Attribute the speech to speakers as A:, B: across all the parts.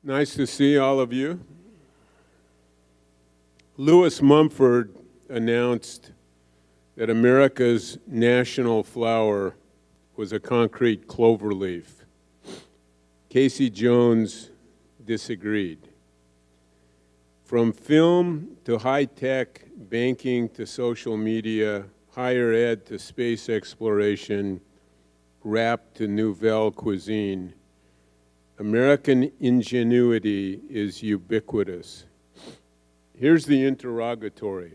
A: Nice to see all of you. Lewis Mumford announced that America's national flower was a concrete clover leaf. CaseyJones disagreed. From film to high-tech, banking to social media, higher ed to space exploration, rap to nouvelle cuisine, American ingenuity is ubiquitous. Here's the interrogatory.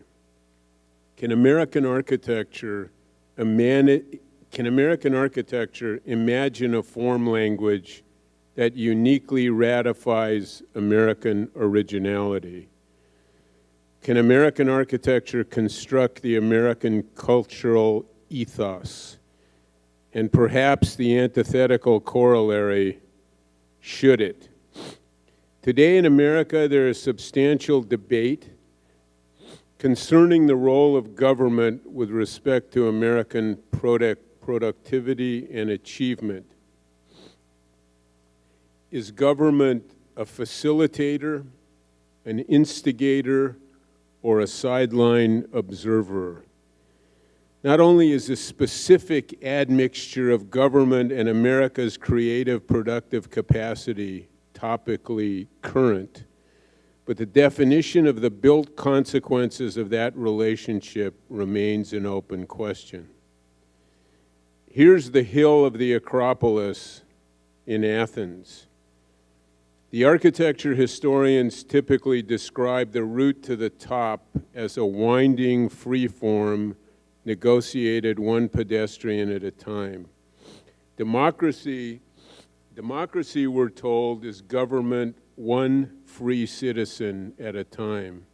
A: Can American architecture imagine a form language that uniquely ratifies American originality? Can American architecture construct the American cultural ethos? And perhaps the antithetical corollary, should it? Today in America, there is substantial debate concerning the role of government with respect to American productivity and achievement. Is government a facilitator, an instigator, or a sideline observer? Not only is the specific admixture of government and America's creative productive capacity topically current, but the definition of the built consequences of that relationship remains an open question. Here's the hill of the Acropolis in Athens. The architecture historians typically describe the route to the top as a winding freeform negotiated one pedestrian at a time. Democracy, we're told, is government one free citizen at a time.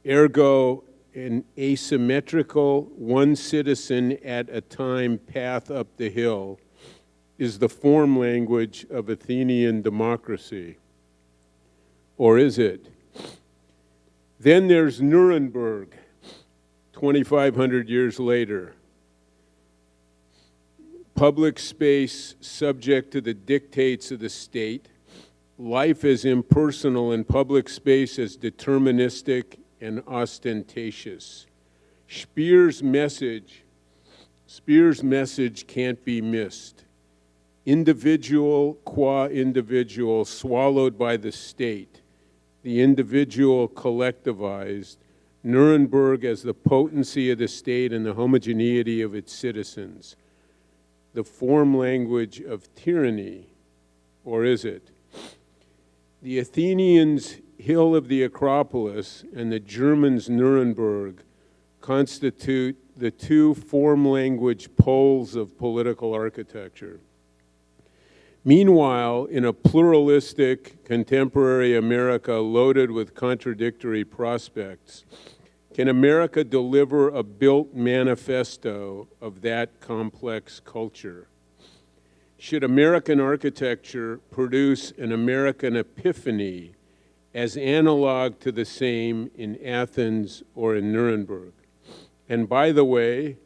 A: Ergo, an asymmetrical one citizen at a time path up the hill is the form language of Athenian democracy. Or is it? Then there's Nuremberg, 2,500 years later. Public space subject to the dictates of the state, life as impersonal and public space as deterministic and ostentatious. Speer's message can't be missed. Individual qua individual swallowed by the state, the individual collectivized, Nuremberg as the potency of the state and the homogeneity of its citizens. The form language of tyranny, or is it? The Athenians' hill of the Acropolis and the Germans' Nuremberg constitute the two form language poles of political architecture. Meanwhile, in a pluralistic contemporary America loaded with contradictory prospects, can America deliver a built manifesto of that complex culture? Should American architecture produce an American epiphany as analog to the same in Athens or in Nuremberg? And by the way,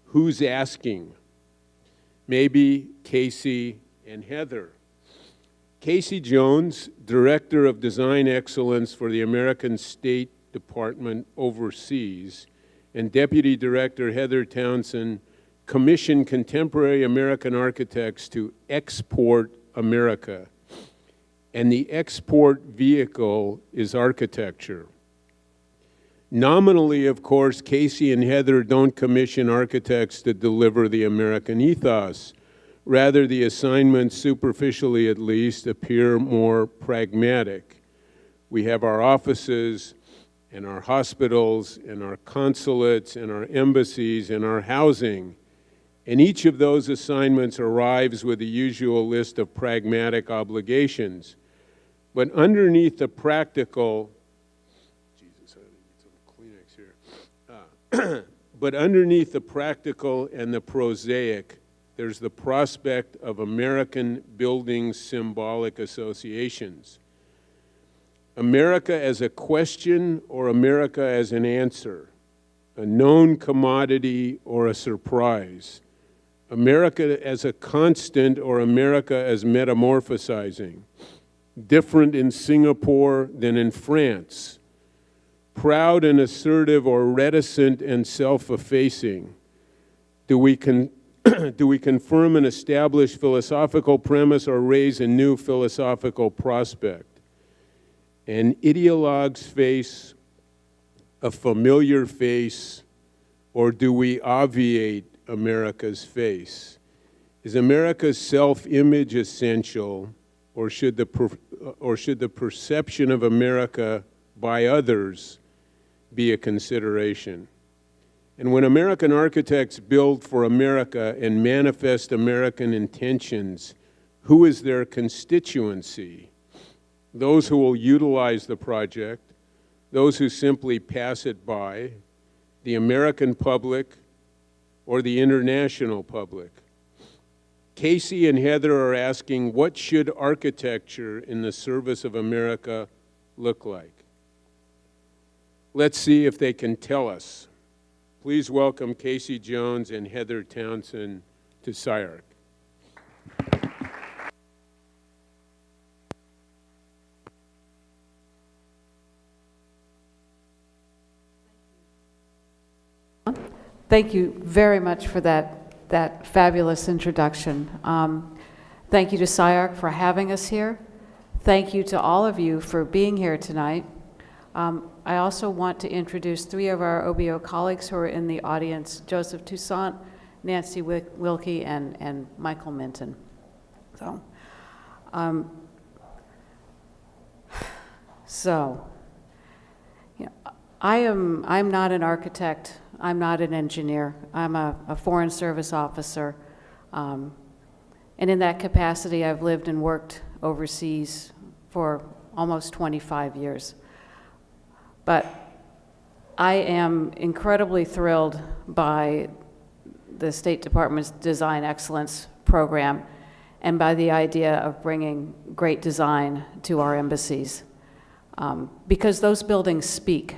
A: who's asking? Maybe Casey and Heather. CaseyJones, Director of Design Excellence for the American State Department overseas, and Deputy Director Heather Townsend commissioned contemporary American architects to export America. And the export vehicle is architecture. Nominally, of course, Casey and Heather don't commission architects to deliver the American ethos. Rather, the assignments, superficially at least, appear more pragmatic. We have our offices and our hospitals and our consulates and our embassies and our housing. And each of those assignments arrives with the usual list of pragmatic obligations. But underneath the practical, Jesus, I need some Kleenex here. But underneath the practical and the prosaic, there's the prospect of American building symbolic associations. America as a question or America as an answer, a known commodity or a surprise, America as a constant or America as metamorphosizing, different in Singapore than in France, proud and assertive or reticent and self-effacing? Do we confirm an established philosophical premise or raise a new philosophical prospect? An ideologue's face, a familiar face, or do we obviate America's face? Is America's self-image essential, or should the perception of America by others be a consideration? And when American architects build for America and manifest American intentions, who is their constituency? Those who will utilize the project, those who simply pass it by, the American public, or the international public? Casey and Heather are asking, what should architecture in the service of America look like? Let's see if they can tell us. Please welcome CaseyJones and Heather Townsend to SCI-Arc.
B: Thank you very much for that fabulous introduction. Thank you to SCI-Arc for having us here. Thank you to all of you for being here tonight. I also want to introduce three of our OBO colleagues who are in the audience: Joseph Toussaint, Nancy Wilkie, and Michael Minton. I'm not an architect. I'm not an engineer. I'm a Foreign Service officer. And in that capacity, I've lived and worked overseas for almost 25 years. But I am incredibly thrilled by the State Department's Design Excellence program and by the idea of bringing great design to our embassies. Because those buildings speak.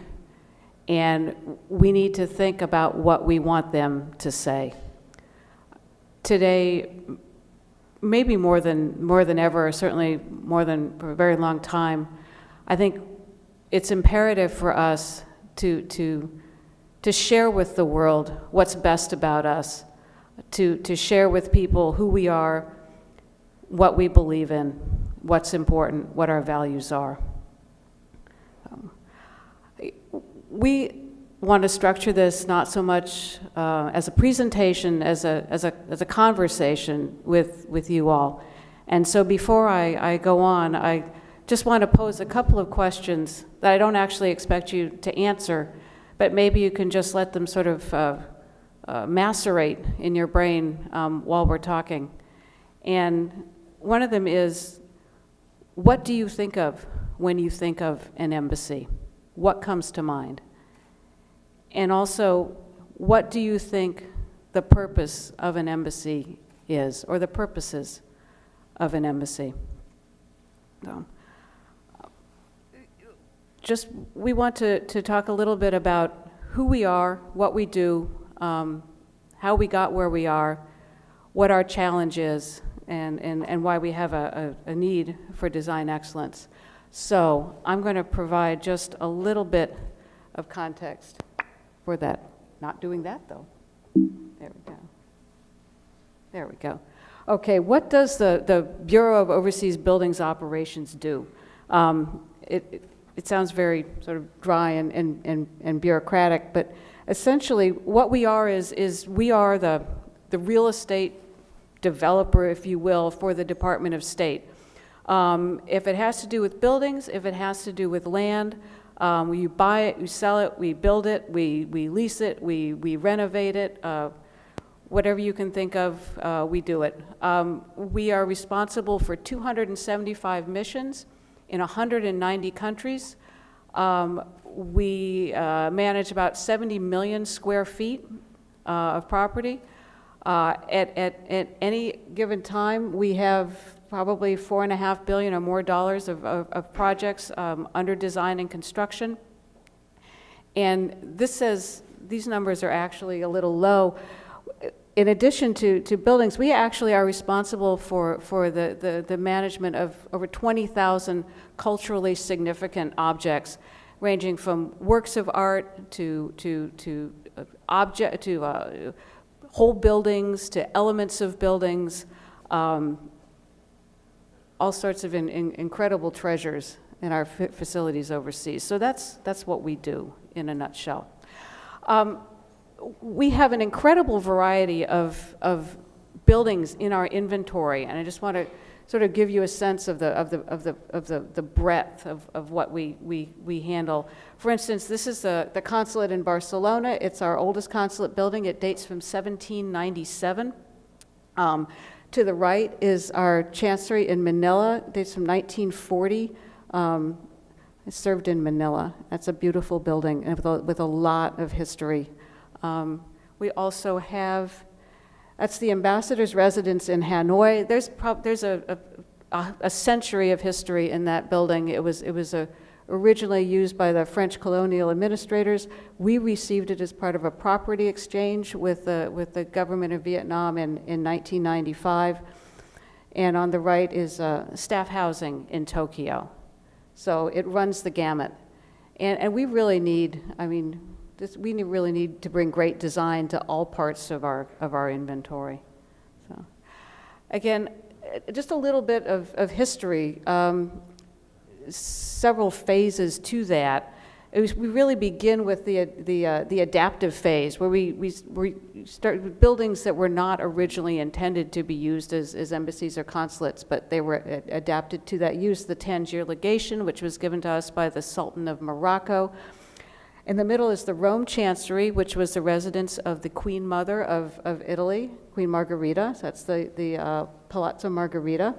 B: And we need to think about what we want them to say. Today, maybe more than ever, certainly more than for a very long time, I think it's imperative for us to share with the world what's best about us, to share with people who we are, what we believe in, what's important, what our values are. We want to structure this not so much as a presentation, as a conversation with you all. And so before I go on, I just want to pose a couple of questions that I don't actually expect you to answer, but maybe you can just let them sort of macerate in your brain while we're talking. And one of them is, what do you think of when you think of an embassy? What comes to mind? And also, what do you think the purpose of an embassy is, or the purposes of an embassy? We want to talk a little bit about who we are, what we do, how we got where we are, what our challenge is, and why we have a need for design excellence. So I'm going to provide just a little bit of context for that. Not doing that, though. There we go. There we go. Okay, what does the Bureau of Overseas Buildings Operations do? It sounds very sort of dry and bureaucratic, but essentially what we are is we are the real estate developer, if you will, for the Department of State. If it has to do with buildings, if it has to do with land, you buy it, you sell it, we build it, we lease it, we renovate it, whatever you can think of, we do it. We are responsible for 275 missions in 190 countries. We manage about 70 million square feet of property. At any given time, we have probably $4.5 billion or more of projects under design and construction. And this says these numbers are actually a little low. in addition to buildings, we actually are responsible for the management of over 20,000 culturally significant objects, ranging from works of art to whole buildings to elements of buildings, all sorts of incredible treasures in our facilities overseas. So that's what we do in a nutshell. We have an incredible variety of buildings in our inventory, and I just want to sort of give you a sense of the breadth of what we handle. For instance, this is the consulate in Barcelona. It's our oldest consulate building. It dates from 1797. To the right is our chancery in Manila. It dates from 1940. It served in Manila. That's a beautiful building and with a lot of history. We also have, that's the ambassador's residence in Hanoi. There's a century of history in that building. It was originally used by the French colonial administrators. We received it as part of a property exchange with the government of Vietnam in 1995. And on the right is staff housing in Tokyo. So it runs the gamut. And we really need, we really need to bring great design to all parts of our inventory. So, again, just a little bit of history, several phases to that. We really begin with the adaptive phase, where we start with buildings that were not originally intended to be used as embassies or consulates, but they were adapted to that use. The Tangier legation, which was given to us by the Sultan of Morocco. In the middle is the Rome Chancery, which was the residence of the Queen Mother of Italy, Queen Margherita. So that's the Palazzo Margherita.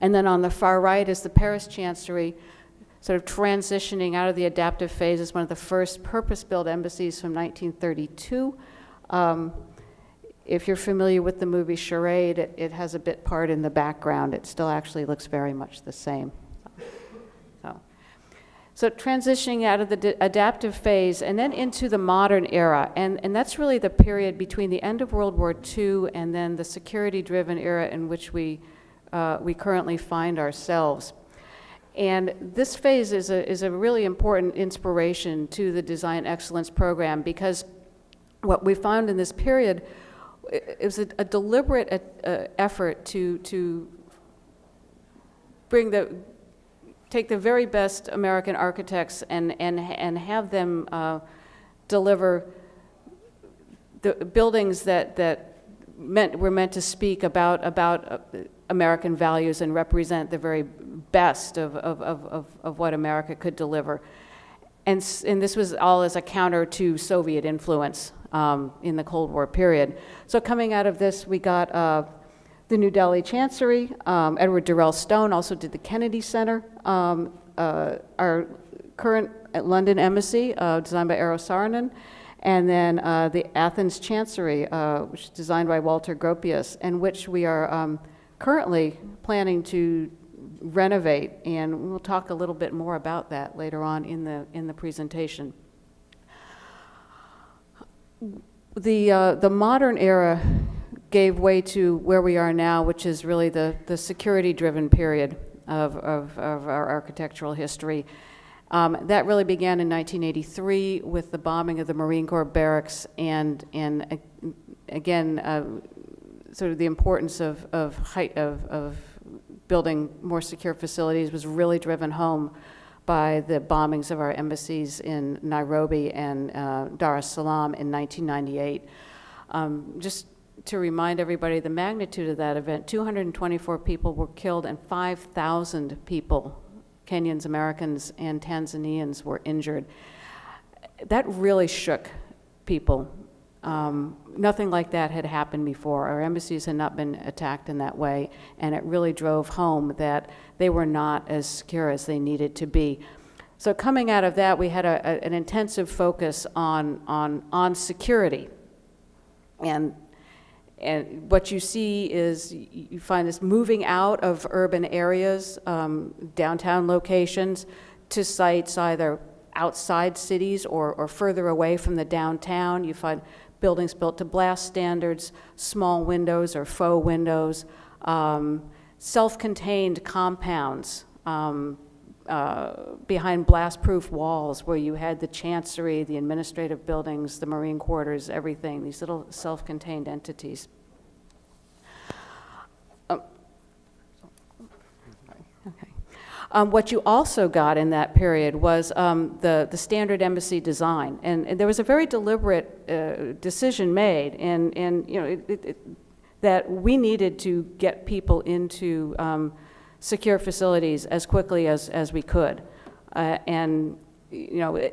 B: And then on the far right is the Paris Chancery, sort of transitioning out of the adaptive phase as one of the first purpose-built embassies from 1932. If you're familiar with the movie Charade, it has a bit part in the background. It still actually looks very much the same. So transitioning out of the adaptive phase and then into the modern era, and that's really the period between the end of World War II and then the security-driven era in which we currently find ourselves. And this phase is a really important inspiration to the Design Excellence Program, because what we found in this period is a deliberate effort to take the very best American architects and have them deliver the buildings that were meant to speak about American values and represent the very best of what America could deliver. And this was all as a counter to Soviet influence in the Cold War period. So coming out of this, we got the New Delhi Chancery. Edward Durrell Stone also did the Kennedy Center. Our current London Embassy, designed by Eero Saarinen. And then the Athens Chancery, which is designed by Walter Gropius, and which we are currently planning to renovate, and we'll talk a little bit more about that later on in the presentation. The modern era gave way to where we are now, which is really the security-driven period of our architectural history. That really began in 1983 with the bombing of the Marine Corps barracks, and again, sort of the importance of building more secure facilities was really driven home by the bombings of our embassies in Nairobi and Dar es Salaam in 1998. Just to remind everybody the magnitude of that event, 224 people were killed and 5,000 people, Kenyans, Americans, and Tanzanians, were injured. That really shook people. Nothing like that had happened before. Our embassies had not been attacked in that way, and it really drove home that they were not as secure as they needed to be. So coming out of that, we had an intensive focus on security. And what you see is you find this moving out of urban areas, downtown locations, to sites either outside cities or further away from the downtown. You find buildings built to blast standards, small windows or faux windows, self-contained compounds behind blast-proof walls where you had the chancery, the administrative buildings, the Marine quarters, everything, these little self-contained entities. What you also got in that period was the standard embassy design, and there was a very deliberate decision made, and you know, that we needed to get people into secure facilities as quickly as we could, and you know,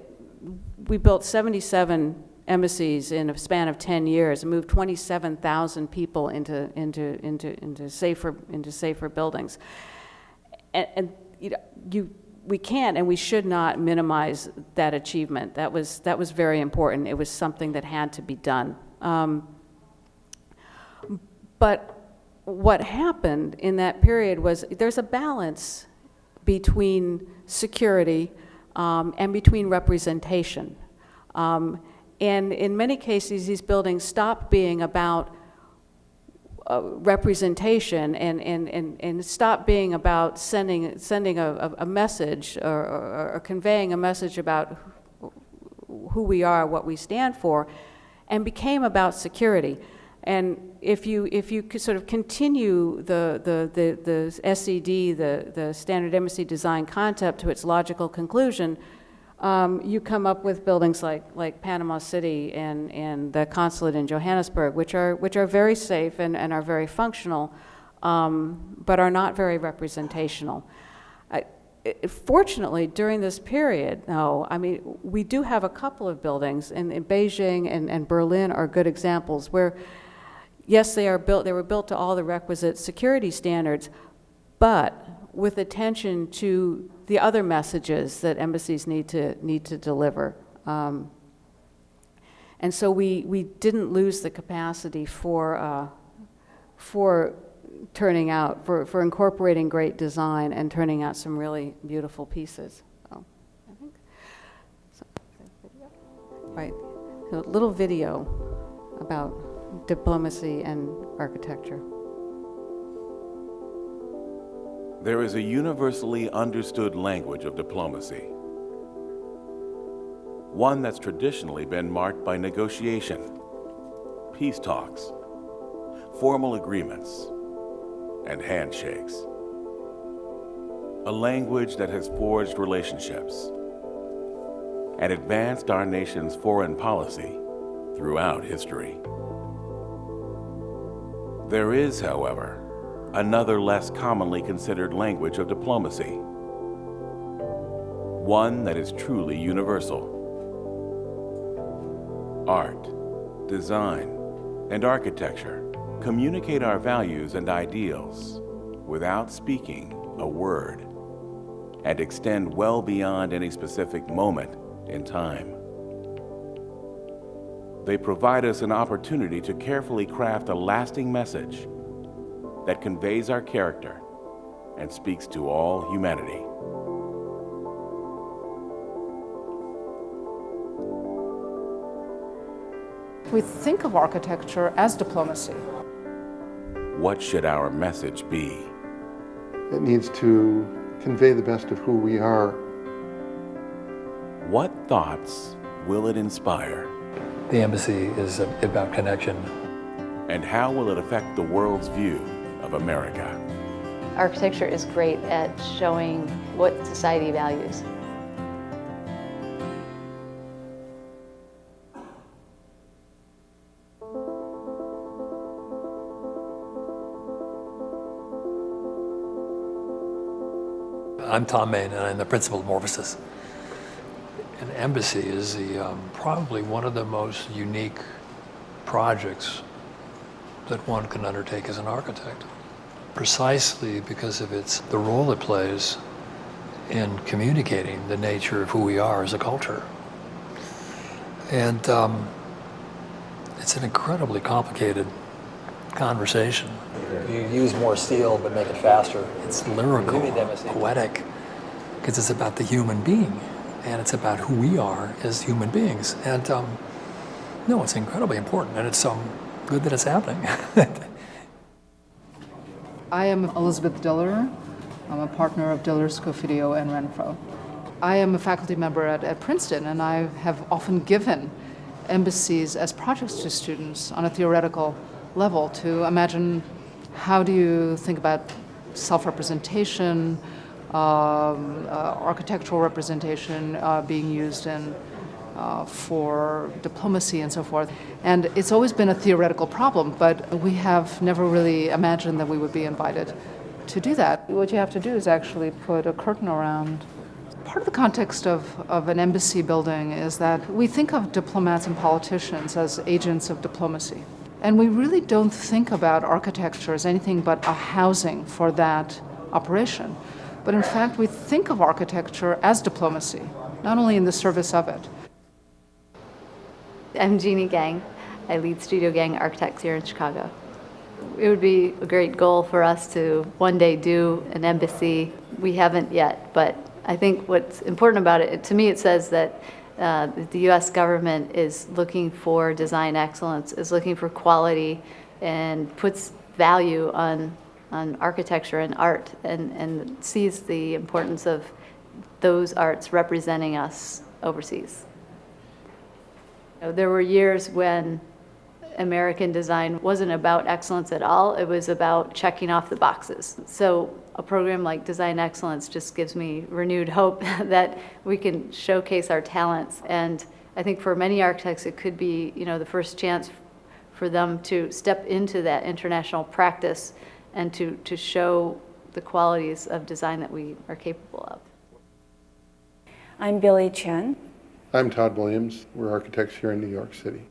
B: we built 77 embassies in a span of 10 years and moved 27,000 people into safer buildings, and you know, we can't and we should not minimize that achievement. That was very important. It was something that had to be done. But what happened in that period was there's a balance between security and between representation. And in many cases, these buildings stopped being about representation and stop being about sending a message or conveying a message about who we are, what we stand for, and became about security. And if you could sort of continue the SED, the Standard Embassy Design concept, to its logical conclusion, you come up with buildings like Panama City and the consulate in Johannesburg, which are very safe and are very functional, but are not very representational. Fortunately, during this period, though, I mean, we do have a couple of buildings, and in Beijing and Berlin are good examples where, yes, they were built to all the requisite security standards, but with attention to the other messages that embassies need to deliver. And so we didn't lose the capacity for turning out, for incorporating great design and turning out some really beautiful pieces. So, I think, right, a little video about diplomacy and architecture.
C: There is a universally understood language of diplomacy, one that's traditionally been marked by negotiation, peace talks, formal agreements, and handshakes. A language that has forged relationships and advanced our nation's foreign policy throughout history. There is, however, another less commonly considered language of diplomacy, one that is truly universal. Art, design, and architecture communicate our values and ideals without speaking a word, and extend well beyond any specific moment in time. They provide us an opportunity to carefully craft a lasting message that conveys our character and speaks to all humanity.
D: We think of architecture as diplomacy.
C: What should our message be?
E: It needs to convey the best of who we are.
C: What thoughts will it inspire?
F: The embassy is about connection.
C: And how will it affect the world's view of America?
G: Architecture is great at showing what society values.
F: I'm Tom Main, and I'm the principal of Morphosis. An embassy is probably one of the most unique projects that one can undertake as an architect, precisely because of the role it plays in communicating the nature of who we are as a culture. And it's an incredibly complicated conversation. You use more steel but make it faster. It's lyrical, poetic, because it's about the human being, and it's about who we are as human beings. And No, it's incredibly important, and it's good that it's happening.
D: I am Elizabeth Diller. I'm a partner of Diller, Scofidio, and Renfro. I am a faculty member at Princeton, and I have often given embassies as projects to students on a theoretical level to imagine how do you think about self-representation, architectural representation being used for diplomacy and so forth. And it's always been a theoretical problem, but we have never really imagined that we would be invited to do that. What you have to do is actually put a curtain around. Part of the context of an embassy building is that we think of diplomats and politicians as agents of diplomacy. And we really don't think about architecture as anything but a housing for that operation. But in fact, we think of architecture as diplomacy, not only in the service of it.
G: I'm Jeannie Gang. I lead Studio Gang Architects here in Chicago. It would be a great goal for us to one day do an embassy. We haven't yet, but I think what's important about it, to me it says that the U.S. government is looking for design excellence, is looking for quality, and puts value on architecture and art, and sees the importance of those arts representing us overseas. There were years when American design wasn't about excellence at all. It was about checking off the boxes. So a program like Design Excellence just gives me renewed hope that we can showcase our talents. And I think for many architects, it could be, the first chance for them to step into that international practice and to show the qualities of design that we are capable of.
H: I'm Billy Chen.
E: I'm Todd Williams. We're architects here in New York City.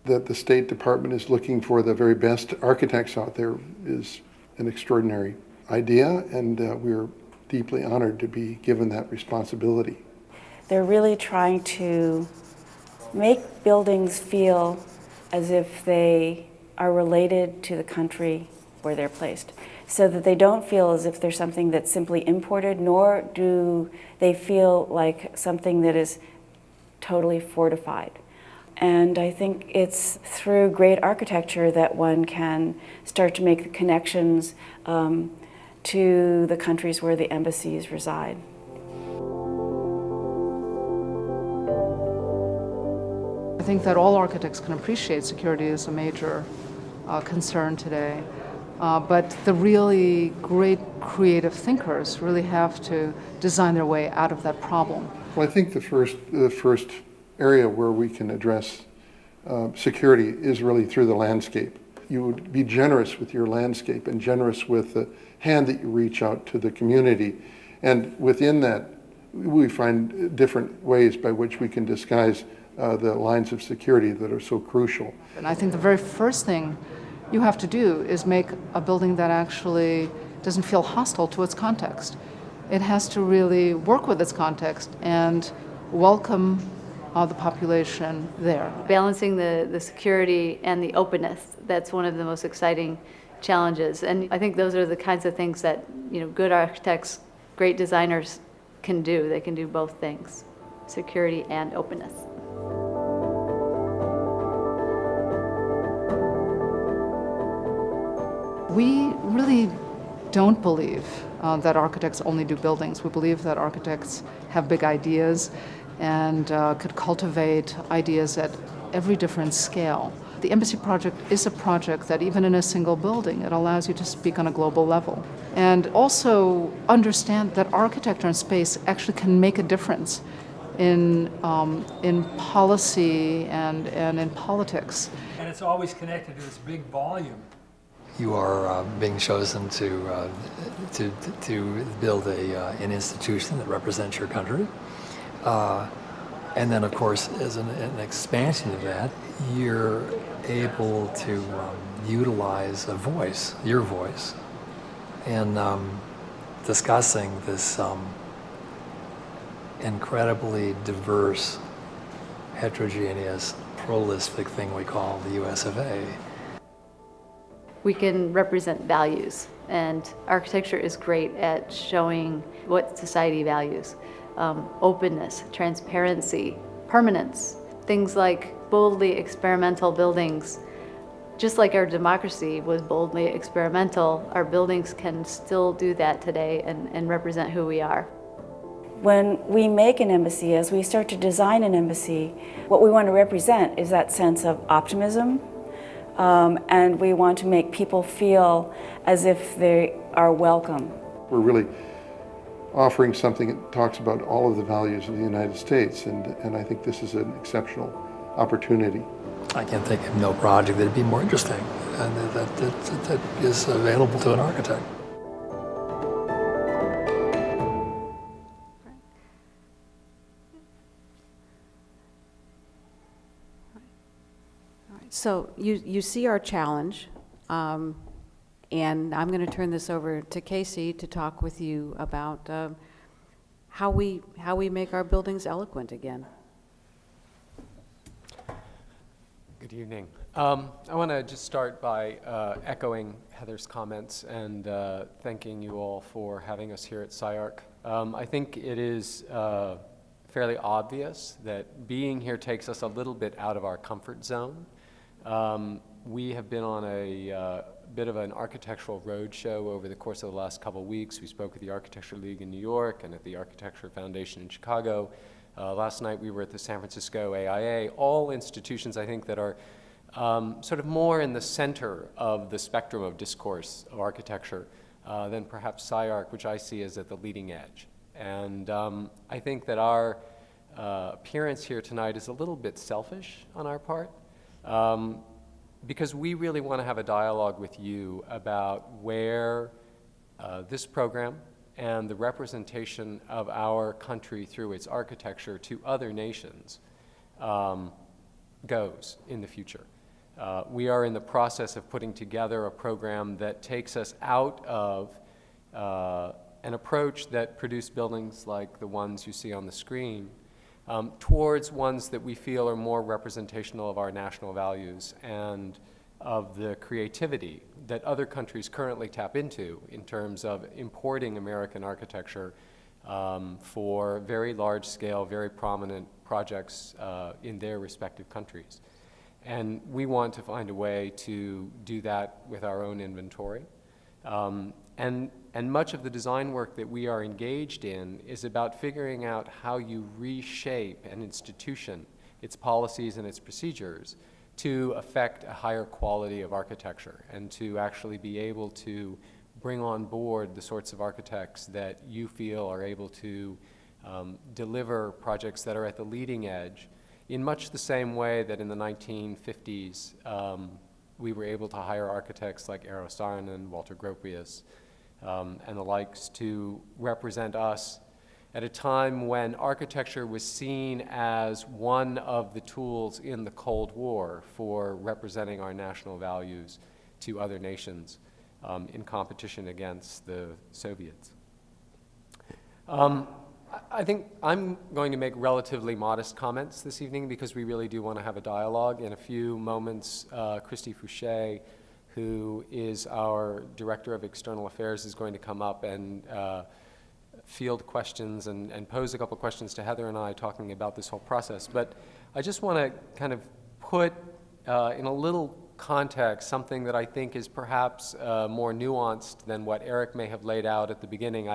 E: That the State Department is looking for the very best architects out there is an extraordinary idea, and we're deeply honored to be given that responsibility.
H: They're really trying to make buildings feel as if they are related to the country where they're placed, so that they don't feel as if they're something that's simply imported, nor do they feel like something that is totally fortified. And I think it's through great architecture that one can start to make the connections to the countries where the embassies reside.
D: I think that all architects can appreciate security as a major concern today. But the really great creative thinkers really have to design their way out of that problem.
E: Well, I think the first area where we can address security is really through the landscape. You would be generous with your landscape and generous with the hand that you reach out to the community. And within that, we find different ways by which we can disguise the lines of security that are so crucial.
D: And I think the very first thing you have to do is make a building that actually doesn't feel hostile to its context. It has to really work with its context and welcome the population there.
G: Balancing the security and the openness, that's one of the most exciting challenges. And I think those are the kinds of things that good architects, great designers can do. They can do both things, security and openness.
D: We really don't believe that architects only do buildings. We believe that architects have big ideas and could cultivate ideas at every different scale. The Embassy project is a project that even in a single building, it allows you to speak on a global level. And also understand that architecture and space actually can make a difference in policy and in politics.
F: And it's always connected to this big volume. You are being chosen to build an institution that represents your country. And then, of course, as an expansion of that, you're able to utilize a voice, your voice, in discussing this incredibly diverse, heterogeneous, prolific thing we call the US of A.
G: We can represent values, and architecture is great at showing what society values. Openness, transparency, permanence, things like boldly experimental buildings. Just like our democracy was boldly experimental, our buildings can still do that today and represent who we are.
H: When we make an embassy, as we start to design an embassy, what we want to represent is that sense of optimism, and we want to make people feel as if they are welcome.
E: We're really offering something that talks about all of the values of the United States, and I think this is an exceptional opportunity.
F: I can't think of no project that'd be more interesting and that is available to an architect.
B: So you see our challenge, and I'm going to turn this over to Casey to talk with you about how we make our buildings eloquent again.
I: Good evening. I want to just start by echoing Heather's comments and thanking you all for having us here at SCI-Arc. I think it is fairly obvious that being here takes us a little bit out of our comfort zone. We have been on a bit of an architectural roadshow over the course of the last couple of weeks. We spoke at the Architecture League in New York and at the Architecture Foundation in Chicago. Last night we were at the San Francisco AIA, all institutions I think that are sort of more in the center of the spectrum of discourse of architecture than perhaps SCI-Arc, which I see as at the leading edge. And I think that our appearance here tonight is a little bit selfish on our part, because we really want to have a dialogue with you about where this program and the representation of our country through its architecture to other nations goes in the future. We are in the process of putting together a program that takes us out of an approach that produced buildings like the ones you see on the screen towards ones that we feel are more representational of our national values and of the creativity that other countries currently tap into in terms of importing American architecture for very large scale, very prominent projects in their respective countries. And we want to find a way to do that with our own inventory. And much of the design work that we are engaged in is about figuring out how you reshape an institution, its policies and its procedures, to affect a higher quality of architecture and to actually be able to bring on board the sorts of architects that you feel are able to deliver projects that are at the leading edge in much the same way that in the 1950s we were able to hire architects like Eero Saarinen, Walter Gropius, and the likes to represent us at a time when architecture was seen as one of the tools in the Cold War for representing our national values to other nations in competition against the Soviets. I think I'm going to make relatively modest comments this evening because we really do want to have a dialogue. In a few moments, Christy Foushee, who is our Director of External Affairs, is going to come up and field questions and pose a couple questions to Heather and I talking about this whole process. But I just want to kind of put in a little context something that I think is perhaps more nuanced than what Eric may have laid out at the beginning.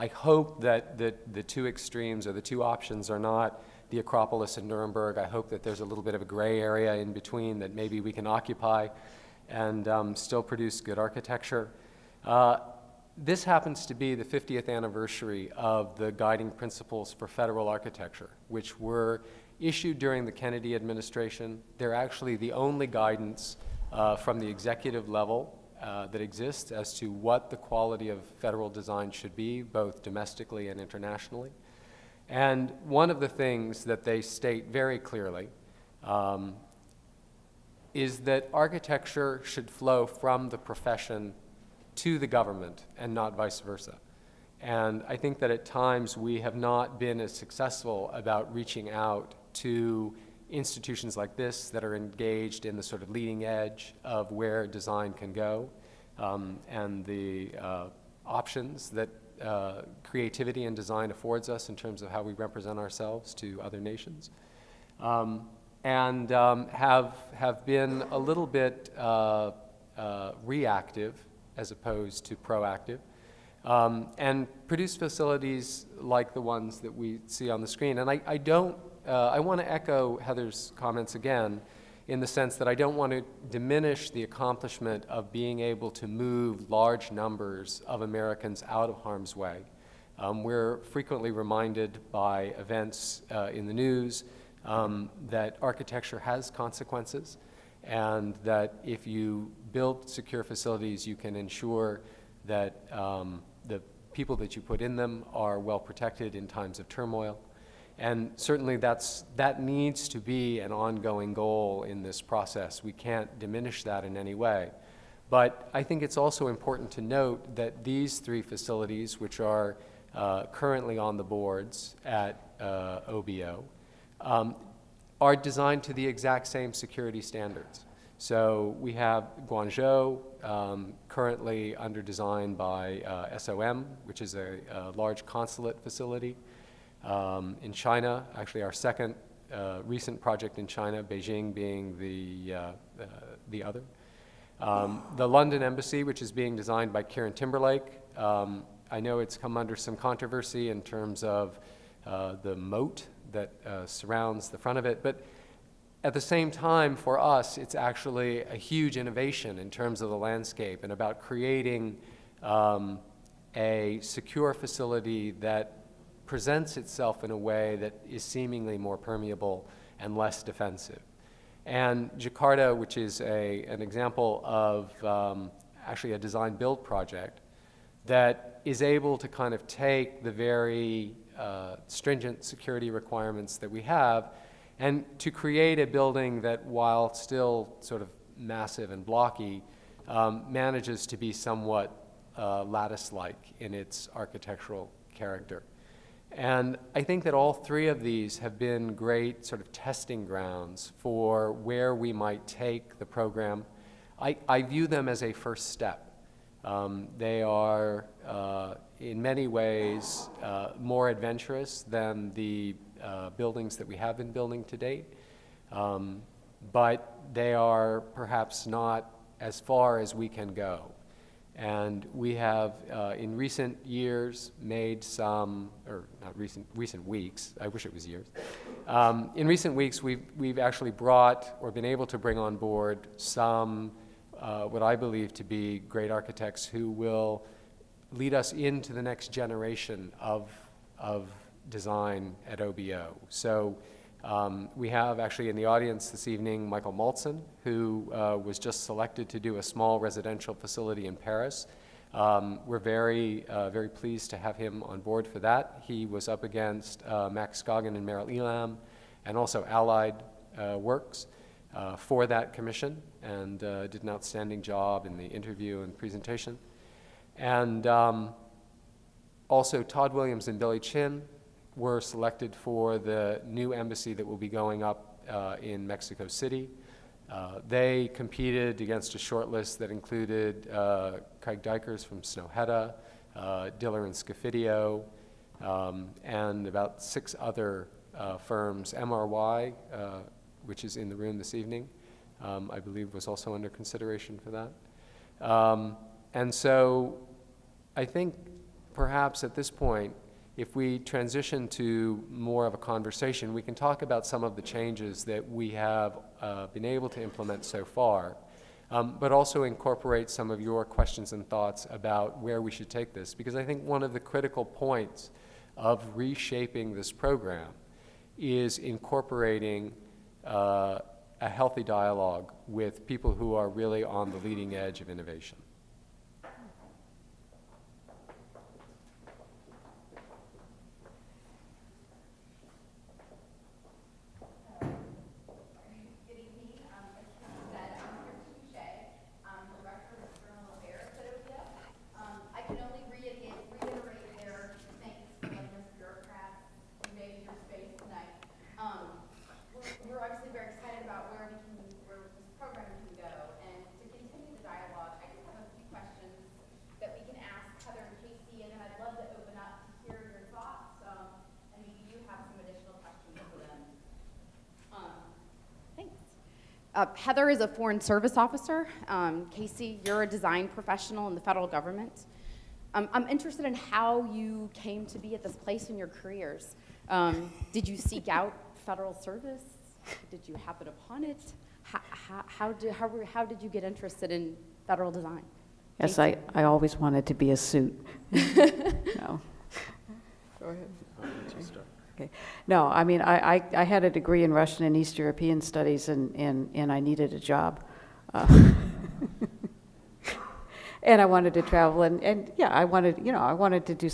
I: I hope that the two extremes or the two options are not the Acropolis and Nuremberg. I hope that there's a little bit of a gray area in between that maybe we can occupy and still produce good architecture. This happens to be the 50th anniversary of the guiding principles for federal architecture, which were issued during the Kennedy administration. They're actually the only guidance from the executive level that exists as to what the quality of federal design should be, both domestically and internationally. And one of the things that they state very clearly is that architecture should flow from the profession to the government and not vice versa. And I think that at times we have not been as successful about reaching out to institutions like this that are engaged in the sort of leading edge of where design can go and the options that creativity and design affords us in terms of how we represent ourselves to other nations. and have been a little bit reactive as opposed to proactive, and produce facilities like the ones that we see on the screen. And I want to echo Heather's comments again, in the sense that I don't want to diminish the accomplishment of being able to move large numbers of Americans out of harm's way. We're frequently reminded by events in the news that architecture has consequences, and that if you build secure facilities, you can ensure that the people that you put in them are well protected in times of turmoil. And certainly that needs to be an ongoing goal in this process. We can't diminish that in any way. But I think it's also important to note that these 3 facilities, which are currently on the boards at OBO, are designed to the exact same security standards. So we have Guangzhou, currently under design by SOM, which is a large consulate facility. In China, actually our second recent project in China, Beijing being the other. The London Embassy, which is being designed by Kieran Timberlake. I know it's come under some controversy in terms of the moat that surrounds the front of it, but at the same time, for us, it's actually a huge innovation in terms of the landscape and about creating a secure facility that presents itself in a way that is seemingly more permeable and less defensive. And Jakarta, which is an example of actually a design-build project that is able to kind of take the very stringent security requirements that we have and to create a building that, while still sort of massive and blocky, manages to be somewhat lattice-like in its architectural character. And I think that all 3 of these have been great sort of testing grounds for where we might take the program. I view them as a first step. They are, in many ways, more adventurous than the buildings that we have been building to date, but they are perhaps not as far as we can go. And we have, in recent years, made some, or not recent weeks, I wish it was years. In recent weeks, we've actually brought, or been able to bring on board some, what I believe to be great architects who will lead us into the next generation of design at OBO. So we have actually in the audience this evening Michael Maltzen, who was just selected to do a small residential facility in Paris. We're very pleased to have him on board for that. He was up against Max Scoggin and Merrill Elam, and also Allied Works for that commission, and did an outstanding job in the interview and presentation. And also Todd Williams and Billy Chin were selected for the new embassy that will be going up in Mexico City. They competed against a shortlist that included Craig Dykers from Snøhetta, Diller and Scofidio, and about 6 other firms. MRY, which is in the room this evening, I believe was also under consideration for that. And so I think perhaps at this point, if we transition to more of a conversation, we can talk about some of the changes that we have been able to implement so far, but also incorporate some of your questions and thoughts about where we should take this. Because I think one of the critical points of reshaping this program is incorporating a healthy dialogue with people who are really on the leading edge of innovation.
J: Where this program can go, and to continue the dialogue, I just have a Heather is a foreign service officer. Casey, you're a design professional in the federal government. I'm interested in how you came to be at this place in your careers. Did you seek out federal service? Did you happen upon it? How did you get interested in federal design?
B: Yes, I always wanted to be a suit. No.
J: Go ahead.
B: Okay. No, I mean, I had a degree in Russian and East European studies, and I needed a job. And I wanted to travel, and yeah, I wanted to do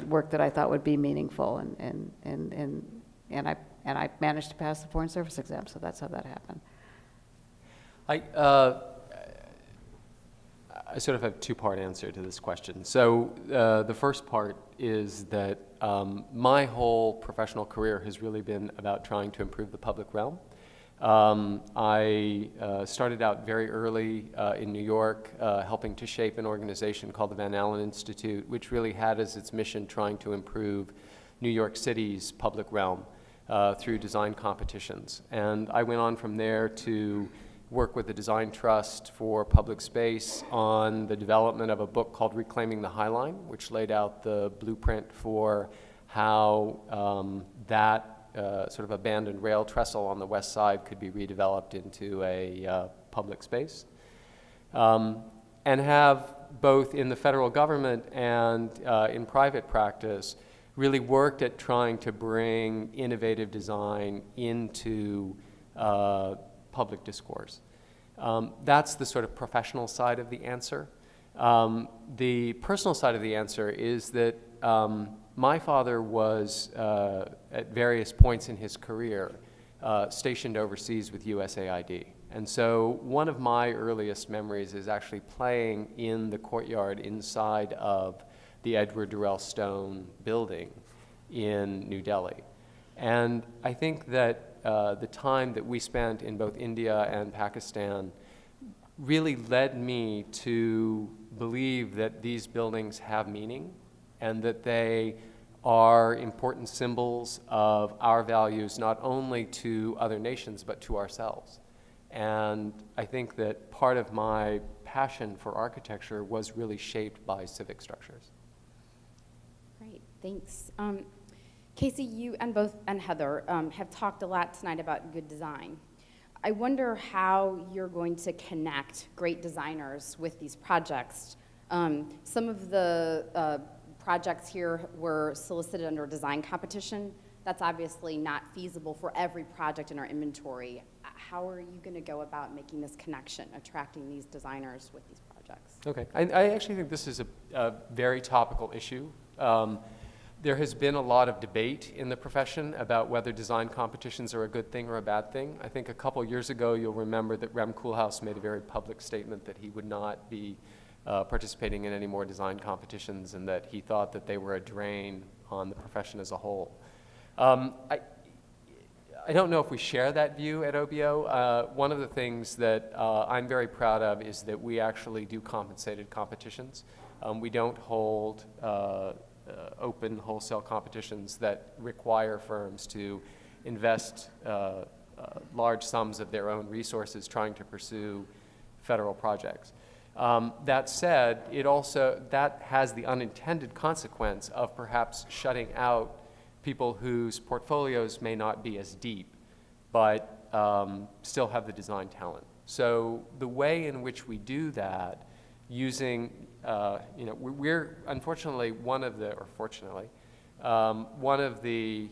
B: work that I thought would be meaningful, and I managed to pass the Foreign Service exam, so that's how that happened.
I: I sort of have a two-part answer to this question. So the first part is that my whole professional career has really been about trying to improve the public realm. I started out very early in New York, helping to shape an organization called the Van Allen Institute, which really had as its mission trying to improve New York City's public realm through design competitions. And I went on from there to work with the Design Trust for Public Space on the development of a book called Reclaiming the High Line, which laid out the blueprint for how that sort of abandoned rail trestle on the west side could be redeveloped into a public space. And have both in the federal government and in private practice really worked at trying to bring innovative design into public discourse. That's the sort of professional side of the answer. The personal side of the answer is that my father was, at various points in his career, stationed overseas with USAID. And so one of my earliest memories is actually playing in the courtyard inside of the Edward Durrell Stone building in New Delhi. And I think that the time that we spent in both India and Pakistan really led me to believe that these buildings have meaning and that they are important symbols of our values, not only to other nations, but to ourselves. And I think that part of my passion for architecture was really shaped by civic structures.
J: Great, thanks. Casey, you and Heather have talked a lot tonight about good design. I wonder how you're going to connect great designers with these projects. Some of the projects here were solicited under a design competition. That's obviously not feasible for every project in our inventory. How are you going to go about making this connection, attracting these designers with these projects?
I: Okay, I actually think this is a very topical issue. There has been a lot of debate in the profession about whether design competitions are a good thing or a bad thing. I think a couple years ago, you'll remember that Rem Koolhaas made a very public statement that he would not be participating in any more design competitions and that he thought that they were a drain on the profession as a whole. I don't know if we share that view at OBO. One of the things that I'm very proud of is that we actually do compensated competitions. We don't hold open wholesale competitions that require firms to invest large sums of their own resources trying to pursue federal projects. That said, that has the unintended consequence of perhaps shutting out people whose portfolios may not be as deep, but still have the design talent. So the way in which we do that, using, we're unfortunately one of the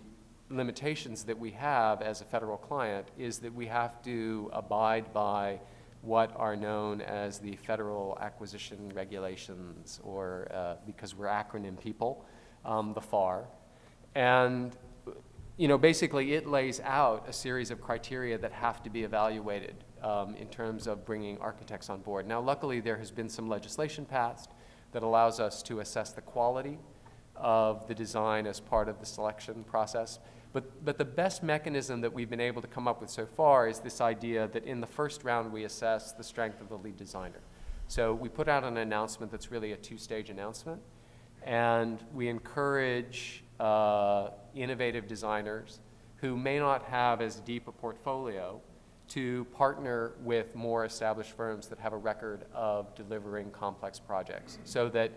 I: limitations that we have as a federal client is that we have to abide by what are known as the Federal Acquisition Regulations, or because we're acronym people, the FAR. And basically it lays out a series of criteria that have to be evaluated in terms of bringing architects on board. Now, luckily, there has been some legislation passed that allows us to assess the quality of the design as part of the selection process. But the best mechanism that we've been able to come up with so far is this idea that in the first round, we assess the strength of the lead designer. So we put out an announcement that's really a two-stage announcement, and we encourage innovative designers who may not have as deep a portfolio to partner with more established firms that have a record of delivering complex projects, so that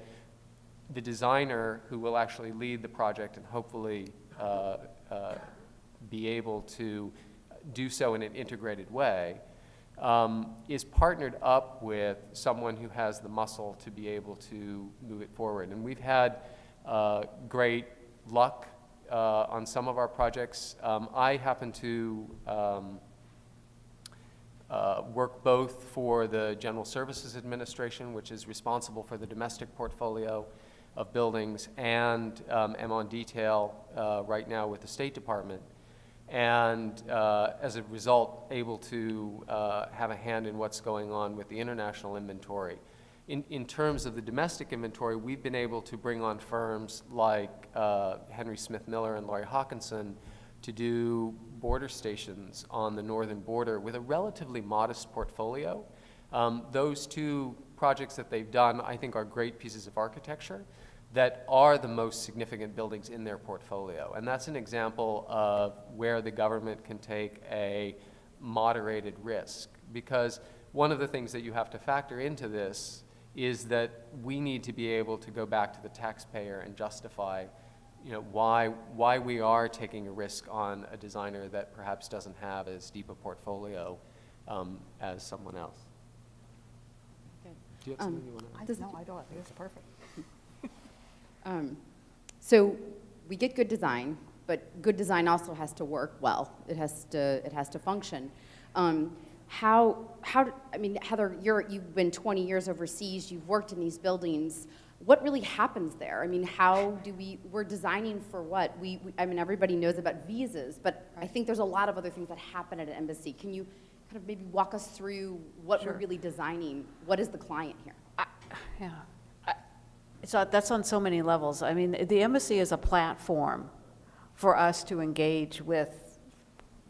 I: the designer who will actually lead the project and hopefully be able to do so in an integrated way is partnered up with someone who has the muscle to be able to move it forward. And we've had great luck on some of our projects. I happen to work both for the General Services Administration, which is responsible for the domestic portfolio of buildings, and am on detail right now with the State Department. And as a result, able to have a hand in what's going on with the international inventory. In terms of the domestic inventory, we've been able to bring on firms like Henry Smith Miller and Laurie Hawkinson to do border stations on the northern border with a relatively modest portfolio. Those two projects that they've done, I think, are great pieces of architecture that are the most significant buildings in their portfolio. And that's an example of where the government can take a moderated risk. Because one of the things that you have to factor into this is that we need to be able to go back to the taxpayer and justify, why we are taking a risk on a designer that perhaps doesn't have as deep a portfolio as someone else.
J: Good.
I: Do you have something you want to?
D: No, I don't. It's perfect.
J: So we get good design, but good design also has to work well. It has to function. Heather, you've been 20 years overseas. You've worked in these buildings. What really happens there? I mean, we're designing for what? Everybody knows about visas, but I think there's a lot of other things that happen at an embassy. Can you kind of maybe walk us through what we're really designing? What is the client here?
B: So that's on so many levels. I mean, the embassy is a platform for us to engage with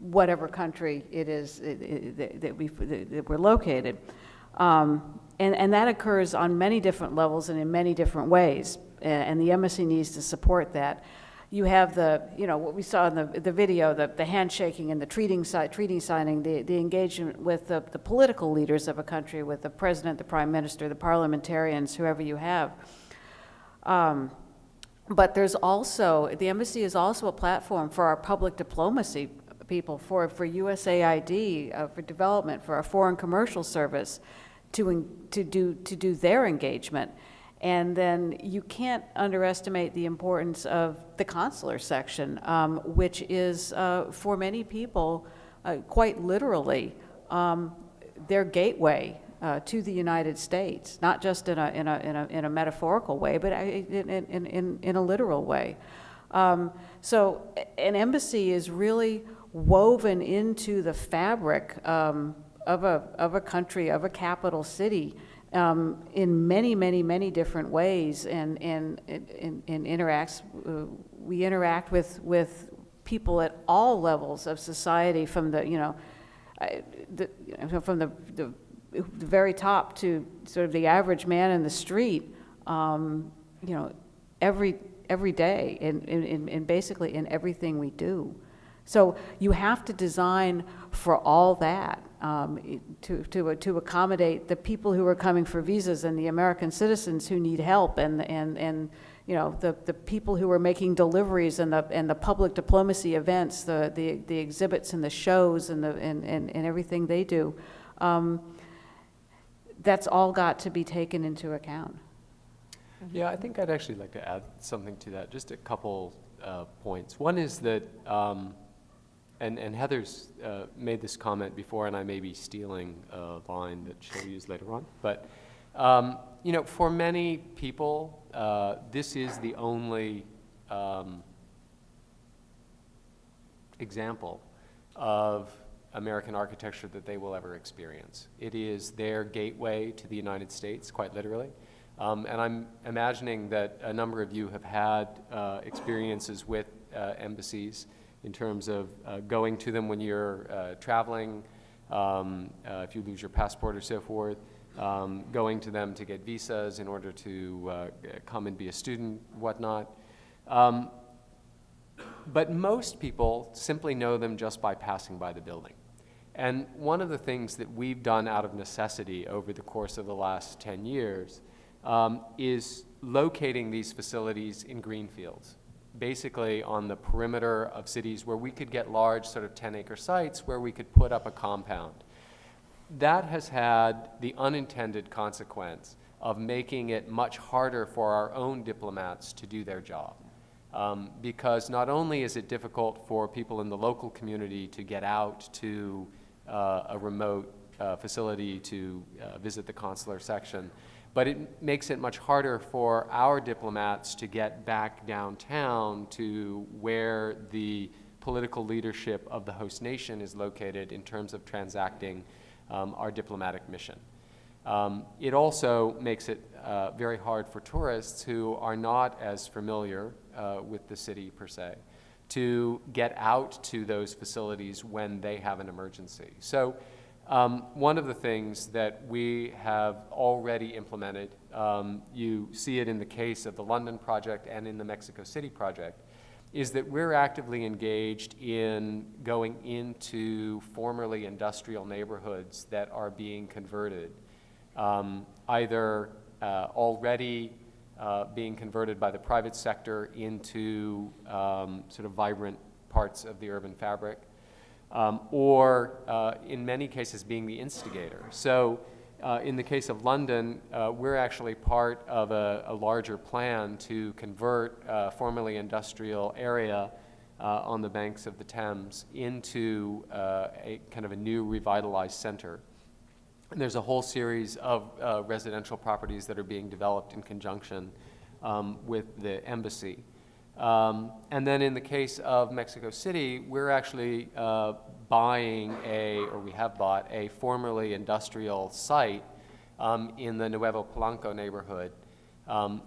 B: whatever country it is that we're located. And that occurs on many different levels and in many different ways. And the embassy needs to support that. You have what we saw in the video, the handshaking and the treaty signing, the engagement with the political leaders of a country, with the president, the prime minister, the parliamentarians, whoever you have. But the embassy is also a platform for our public diplomacy people, for USAID, for development, for our foreign commercial service, to do their engagement. And then you can't underestimate the importance of the consular section, which is for many people quite literally their gateway to the United States, not just in a metaphorical way, but in a literal way. So an embassy is really woven into the fabric of a country, of a capital city, in many different ways, and interacts. We interact with people at all levels of society, from the very top to sort of the average man in the street, every day, and basically in everything we do. So you have to design for all that, to accommodate the people who are coming for visas, and the American citizens who need help, and the people who are making deliveries, and the public diplomacy events, the exhibits and the shows, and everything they do. That's all got to be taken into account.
I: Yeah, I think I'd actually like to add something to that, just a couple points. One is that, and Heather's made this comment before, and I may be stealing a line that she'll use later on, but for many people, this is the only example of American architecture that they will ever experience. It is their gateway to the United States, quite literally. And I'm imagining that a number of you have had experiences with embassies in terms of going to them when you're traveling, if you lose your passport or so forth, going to them to get visas in order to come and be a student, whatnot. But most people simply know them just by passing by the building. And one of the things that we've done out of necessity over the course of the last 10 years is locating these facilities in greenfields, basically on the perimeter of cities where we could get large sort of 10-acre sites where we could put up a compound. That has had the unintended consequence of making it much harder for our own diplomats to do their job. Because not only is it difficult for people in the local community to get out to a remote facility to visit the consular section, but it makes it much harder for our diplomats to get back downtown to where the political leadership of the host nation is located in terms of transacting our diplomatic mission. It also makes it very hard for tourists who are not as familiar with the city per se to get out to those facilities when they have an emergency. So one of the things that we have already implemented, you see it in the case of the London project and in the Mexico City project, is that we're actively engaged in going into formerly industrial neighborhoods that are being converted, either already being converted by the private sector into sort of vibrant parts of the urban fabric, or in many cases being the instigator. So in the case of London, we're actually part of a larger plan to convert a formerly industrial area on the banks of the Thames into a kind of a new revitalized center. And there's a whole series of residential properties that are being developed in conjunction with the embassy. And then in the case of Mexico City, we're actually buying or we have bought a formerly industrial site in the Nuevo Polanco neighborhood,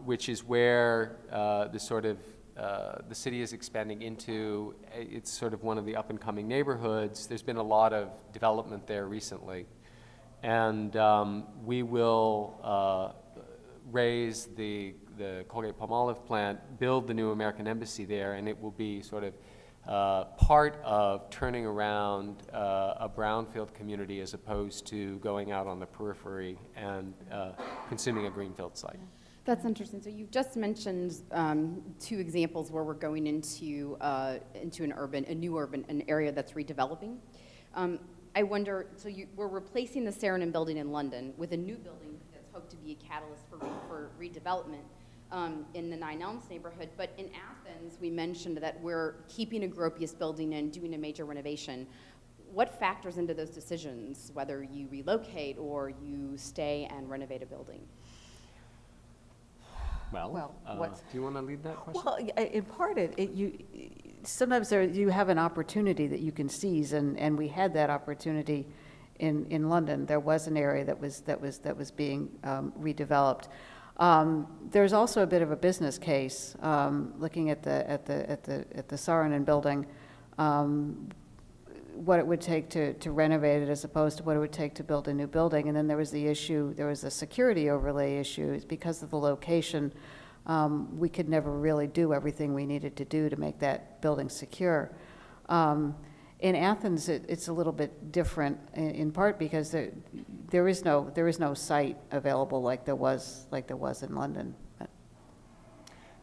I: which is where the city is expanding into. It's sort of one of the up-and-coming neighborhoods. There's been a lot of development there recently. And we will raise the Colgate-Palmolive plant, build the new American embassy there, and it will be sort of part of turning around a brownfield community as opposed to going out on the periphery and consuming a greenfield site.
J: That's interesting. So you've just mentioned two examples where we're going into an area that's redeveloping. I wonder, so we're replacing the Saarinen building in London with a new building that's hoped to be a catalyst for redevelopment in the Nine Elms neighborhood. But in Athens, we mentioned that we're keeping a Gropius building and doing a major renovation. What factors into those decisions, whether you relocate or you stay and renovate a building?
I: Well, do you want to lead that question?
B: Well, in part, sometimes you have an opportunity that you can seize, and we had that opportunity in London. There was an area that was being redeveloped. There's also a bit of a business case looking at the Saarinen building, what it would take to renovate it as opposed to what it would take to build a new building. And then there was a security overlay issue. Because of the location, we could never really do everything we needed to do to make that building secure. In Athens, it's a little bit different, in part because there is no site available like there was in London.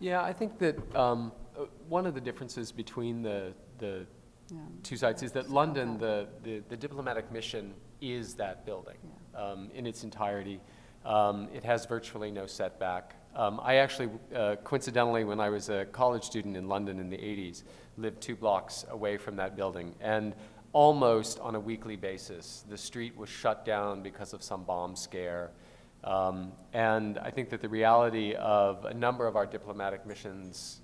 I: Yeah, I think that one of the differences between the two sites is that London, the diplomatic mission is that building in its entirety. It has virtually no setback. I actually, coincidentally, when I was a college student in London in the 80s, lived 2 blocks away from that building. And almost on a weekly basis, the street was shut down because of some bomb scare. And I think that the reality of a number of our diplomatic missions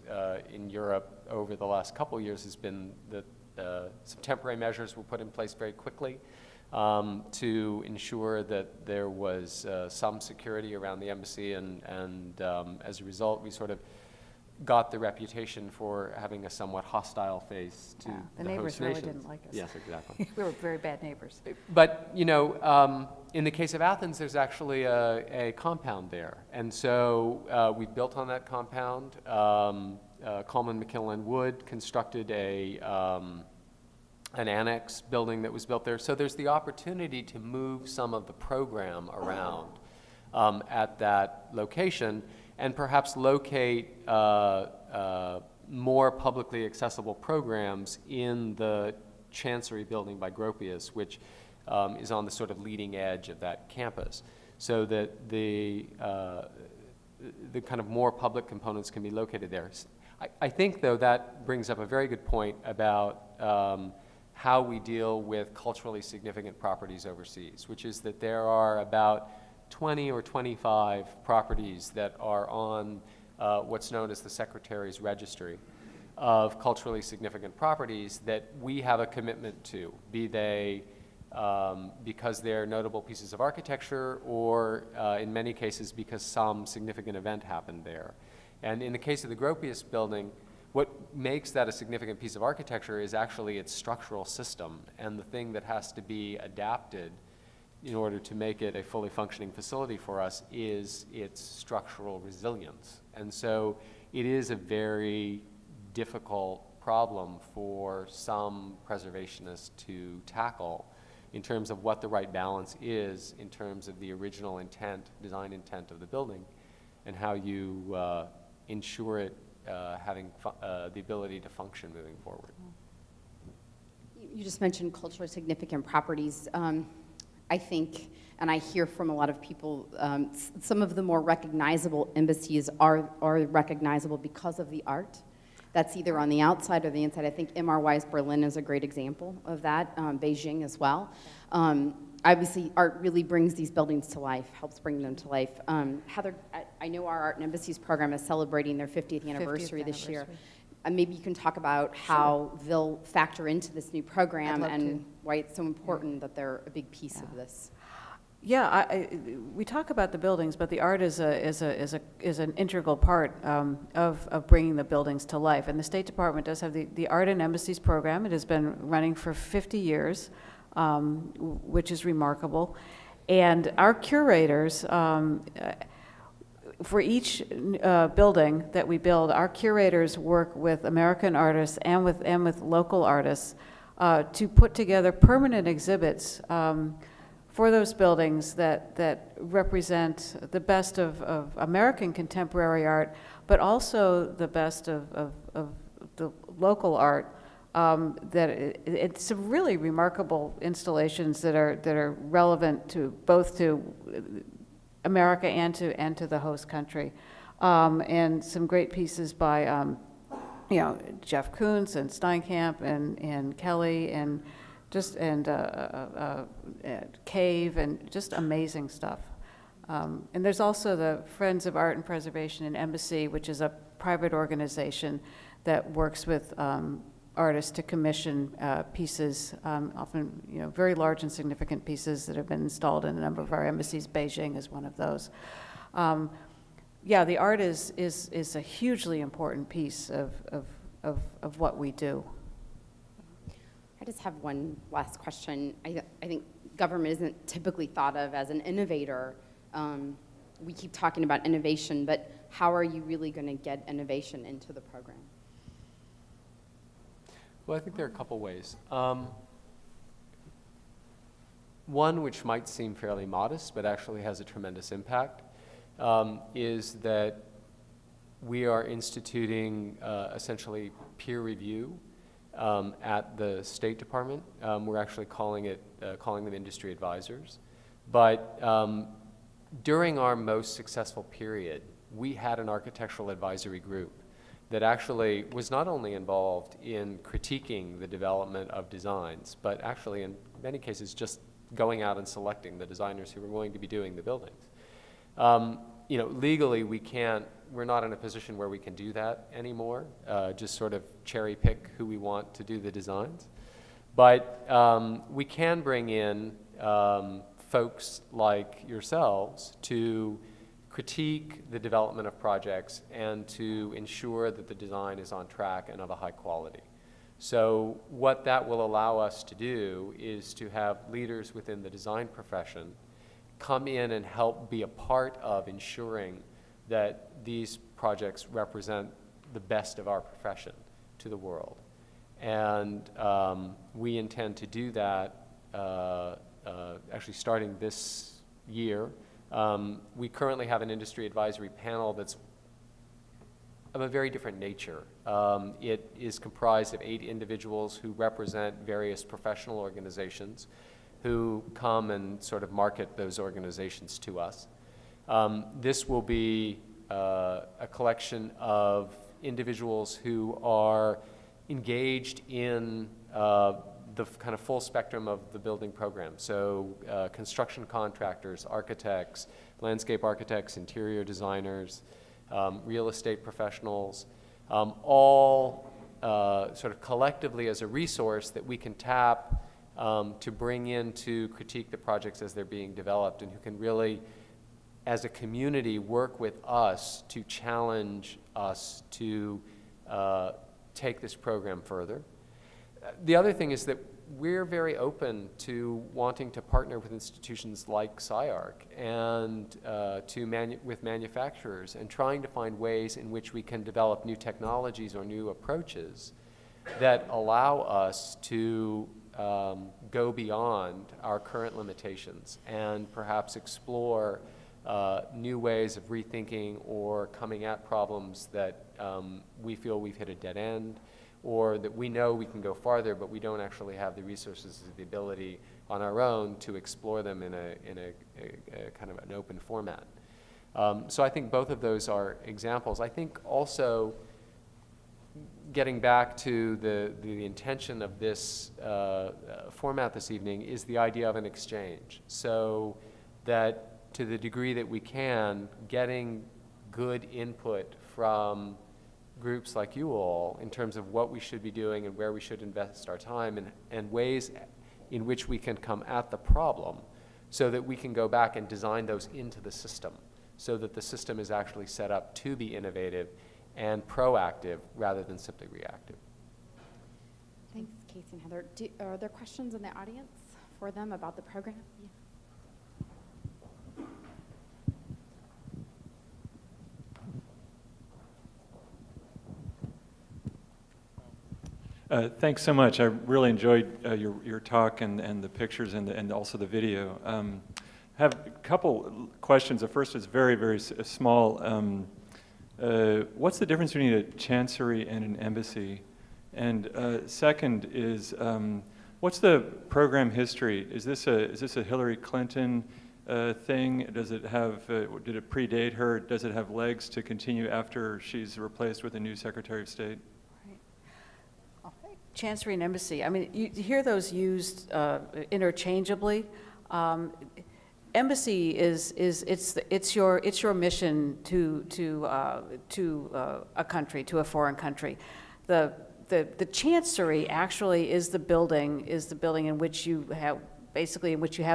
I: in Europe over the last couple of years has been that some temporary measures were put in place very quickly to ensure that there was some security around the embassy, and as a result, we sort of got the reputation for having a somewhat hostile face to
B: the
I: the
B: neighbors
I: host
B: really
I: nations.
B: didn't like us.
I: Yes, exactly.
B: We were very bad neighbors.
I: But, in the case of Athens, there's actually a compound there. And so we built on that compound. Coleman, McKinley & Wood constructed a an annex building that was built there. So there's the opportunity to move some of the program around at that location and perhaps locate more publicly accessible programs in the Chancery building by Gropius, which is on the sort of leading edge of that campus, so that the kind of more public components can be located there. I think, though, that brings up a very good point about how we deal with culturally significant properties overseas, which is that there are about 20 or 25 properties that are on what's known as the Secretary's Registry of culturally significant properties that we have a commitment to, be they because they're notable pieces of architecture or in many cases because some significant event happened there. And in the case of the Gropius building, what makes that a significant piece of architecture is actually its structural system, and the thing that has to be adapted in order to make it a fully functioning facility for us is its structural resilience. And so it is a very difficult problem for some preservationists to tackle in terms of what the right balance is in terms of the original intent, design intent of the building, and how you ensure it having the ability to function moving forward.
J: You just mentioned culturally significant properties. I think, and I hear from a lot of people, some of the more recognizable embassies are recognizable because of the art. That's either on the outside or the inside. I think MRY's Berlin is a great example of that, Beijing as well. Obviously, art really brings these buildings to life, helps bring them to life. Heather, I know our Art and Embassies program is celebrating their 50th anniversary this year. Maybe you can talk about how they'll factor into this new program and why it's so important that they're a big piece of this.
B: Yeah, we talk about the buildings, but the art is an integral part of bringing the buildings to life. And the State Department does have the Art and Embassies program. It has been running for 50 years, which is remarkable. And our curators, for each building that we build, our curators work with American artists and with local artists to put together permanent exhibits for those buildings that represent the best of American contemporary art, but also the best of the local art. It's some really remarkable installations that are relevant to both to America and to the host country, and some great pieces by Jeff Koons and Steinkamp and Kelly and Cave, and just amazing stuff. And there's also the Friends of Art and Preservation and Embassy, which is a private organization that works with artists to commission pieces, often very large and significant pieces that have been installed in a number of our embassies. Beijing is one of those. Yeah, the art is a hugely important piece of what we do.
J: I just have one last question. I think government isn't typically thought of as an innovator. We keep talking about innovation, but how are you really going to get innovation into the program?
I: Well, I think there are a couple ways. One, which might seem fairly modest, but actually has a tremendous impact, is that we are instituting essentially peer review at the State Department. We're actually calling them industry advisors. But during our most successful period, we had an architectural advisory group that actually was not only involved in critiquing the development of designs, but actually in many cases just going out and selecting the designers who were going to be doing the buildings. Legally we're not in a position where we can do that anymore, just sort of cherry pick who we want to do the designs. But we can bring in folks like yourselves to critique the development of projects and to ensure that the design is on track and of a high quality. So what that will allow us to do is to have leaders within the design profession come in and help be a part of ensuring that these projects represent the best of our profession to the world. And we intend to do that actually starting this year. We currently have an industry advisory panel that's of a very different nature. It is comprised of 8 individuals who represent various professional organizations who come and sort of market those organizations to us. This will be a collection of individuals who are engaged in the kind of full spectrum of the building program. So construction contractors, architects, landscape architects, interior designers, real estate professionals, all sort of collectively as a resource that we can tap to bring in to critique the projects as they're being developed, and who can really, as a community, work with us to challenge us to take this program further. The other thing is that we're very open to wanting to partner with institutions like SCI-Arc and with manufacturers, and trying to find ways in which we can develop new technologies or new approaches that allow us to go beyond our current limitations and perhaps explore new ways of rethinking or coming at problems that we feel we've hit a dead end, or that we know we can go farther, but we don't actually have the resources or the ability on our own to explore them in a kind of an open format. So I think both of those are examples. I think also, getting back to the intention of this format this evening, is the idea of an exchange. So that to the degree that we can, getting good input from groups like you all in terms of what we should be doing and where we should invest our time, and ways in which we can come at the problem, so that we can go back and design those into the system, so that the system is actually set up to be innovative and proactive rather than simply reactive.
J: Thanks, Casey and Heather. Are there questions in the audience for them about the program? Yeah.
K: Thanks so much. I really enjoyed your talk and the pictures and also the video. I have a couple questions. The first is very, very small. What's the difference between a chancery and an embassy? And second is, what's the program history? Is this a Hillary Clinton thing? Does it have, did it predate her? Does it have legs to continue after she's replaced with a new Secretary of State?
B: Chancery and embassy, I mean, you hear those used interchangeably. Embassy it's your mission to a country, to a foreign country. The chancery actually is the building in which you have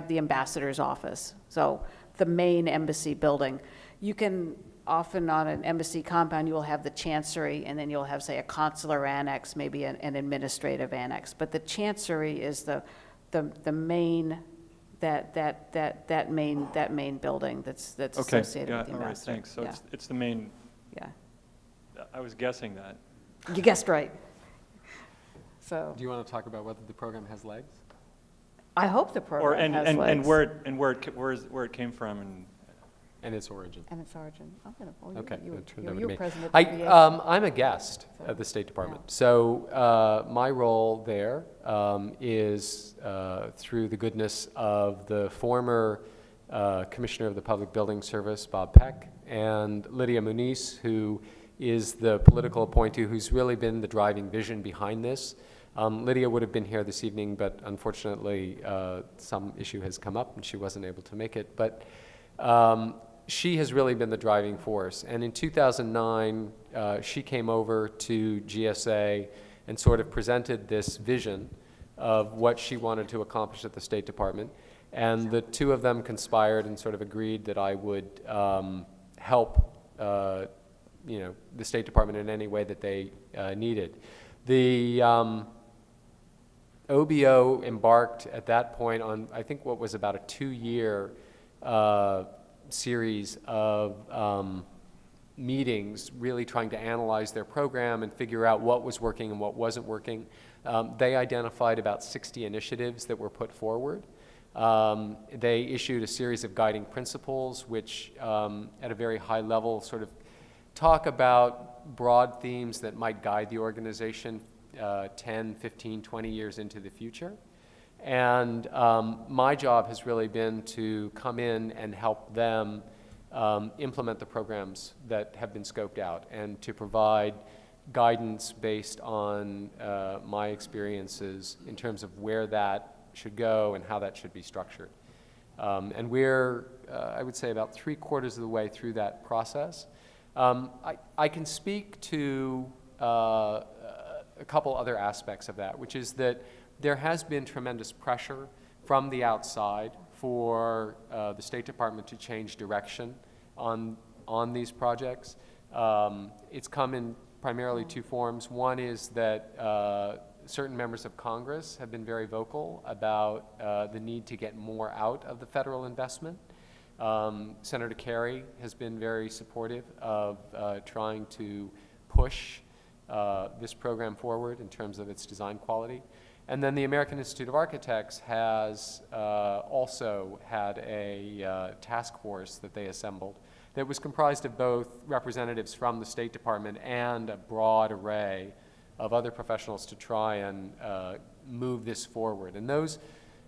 B: the ambassador's office. So the main embassy building. You can often on an embassy compound, you will have the chancery, and then you'll have, say, a consular annex, maybe an administrative annex. But the chancery is the main that main building that's associated with the ambassador.
K: All right, thanks. So it's the main.
B: Yeah.
K: I was guessing that.
B: You guessed right. So.
I: Do you want to talk about whether the program has legs?
B: I hope the program has legs.
K: And where it came from
I: and its origin.
B: And its origin.
I: Okay.
B: You're president.
I: I'm a guest at the State Department. Yeah. So my role there is through the goodness of the former Commissioner of the Public Building Service, Bob Peck, and Lydia Muniz, who is the political appointee who's really been the driving vision behind this. Lydia would have been here this evening, but unfortunately some issue has come up and she wasn't able to make it. But she has really been the driving force. And in 2009, she came over to GSA and sort of presented this vision of what she wanted to accomplish at the State Department. And the two of them conspired and sort of agreed that I would help the State Department in any way that they needed. The OBO embarked at that point on, I think, what was about a 2-year series of meetings, really trying to analyze their program and figure out what was working and what wasn't working. They identified about 60 initiatives that were put forward. They issued a series of guiding principles, which at a very high level sort of talk about broad themes that might guide the organization 10, 15, 20 years into the future. And my job has really been to come in and help them implement the programs that have been scoped out and to provide guidance based on my experiences in terms of where that should go and how that should be structured. And we're, I would say, about 3/4 of the way through that process. I can speak to a couple other aspects of that, which is that there has been tremendous pressure from the outside for the State Department to change direction on these projects. It's come in primarily two forms. One is that certain members of Congress have been very vocal about the need to get more out of the federal investment. Senator Kerry has been very supportive of trying to push this program forward in terms of its design quality. And then the American Institute of Architects has also had a task force that they assembled that was comprised of both representatives from the State Department and a broad array of other professionals to try and move this forward. And those,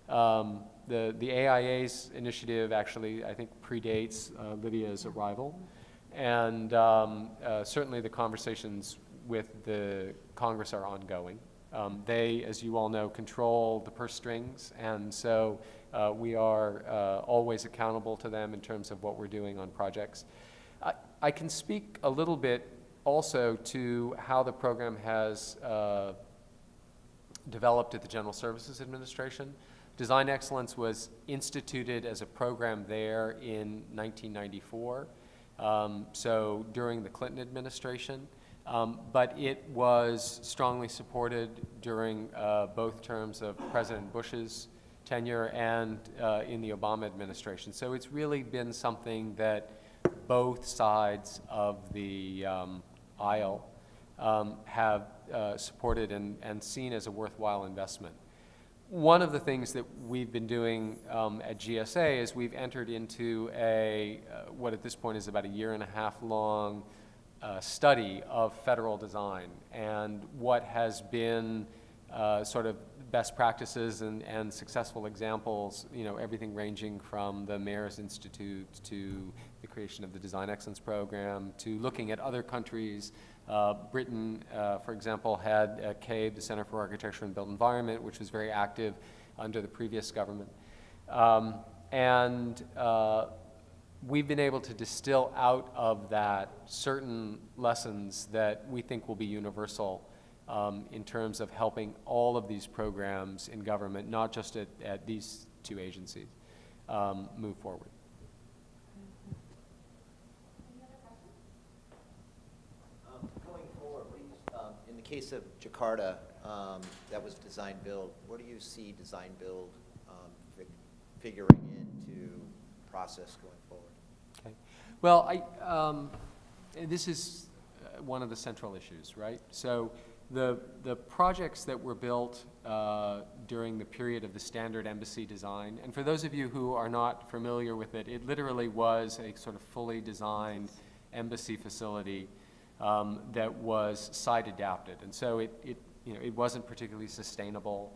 I: the AIA's initiative actually, I think, predates Lydia's arrival. And certainly the conversations with the Congress are ongoing. They, as you all know, control the purse strings, and so we are always accountable to them in terms of what we're doing on projects. I can speak a little bit also to how the program has developed at the General Services Administration. Design Excellence was instituted as a program there in 1994, so during the Clinton administration. But it was strongly supported during both terms of President Bush's tenure and in the Obama administration. So it's really been something that both sides of the aisle have supported and seen as a worthwhile investment. One of the things that we've been doing at GSA is we've entered into a, what at this point is about a 1.5 year long study of federal design and what has been sort of best practices and successful examples, you know, everything ranging from the Mayor's Institute to the creation of the Design Excellence Program to looking at other countries. Britain, for example, had CABE, the Center for Architecture and Built Environment, which was very active under the previous government. We've been able to distill out of that certain lessons that we think will be universal in terms of helping all of these programs in government, not just at these two agencies, move forward.
L: Going forward, in the case of Jakarta, that was design build, where do you see design build figuring into process going forward?
I: Okay. Well, this is one of the central issues, right? So the projects that were built during the period of the standard embassy design, and for those of you who are not familiar with it, it literally was a sort of fully designed embassy facility that was site adapted, and so it wasn't particularly sustainable.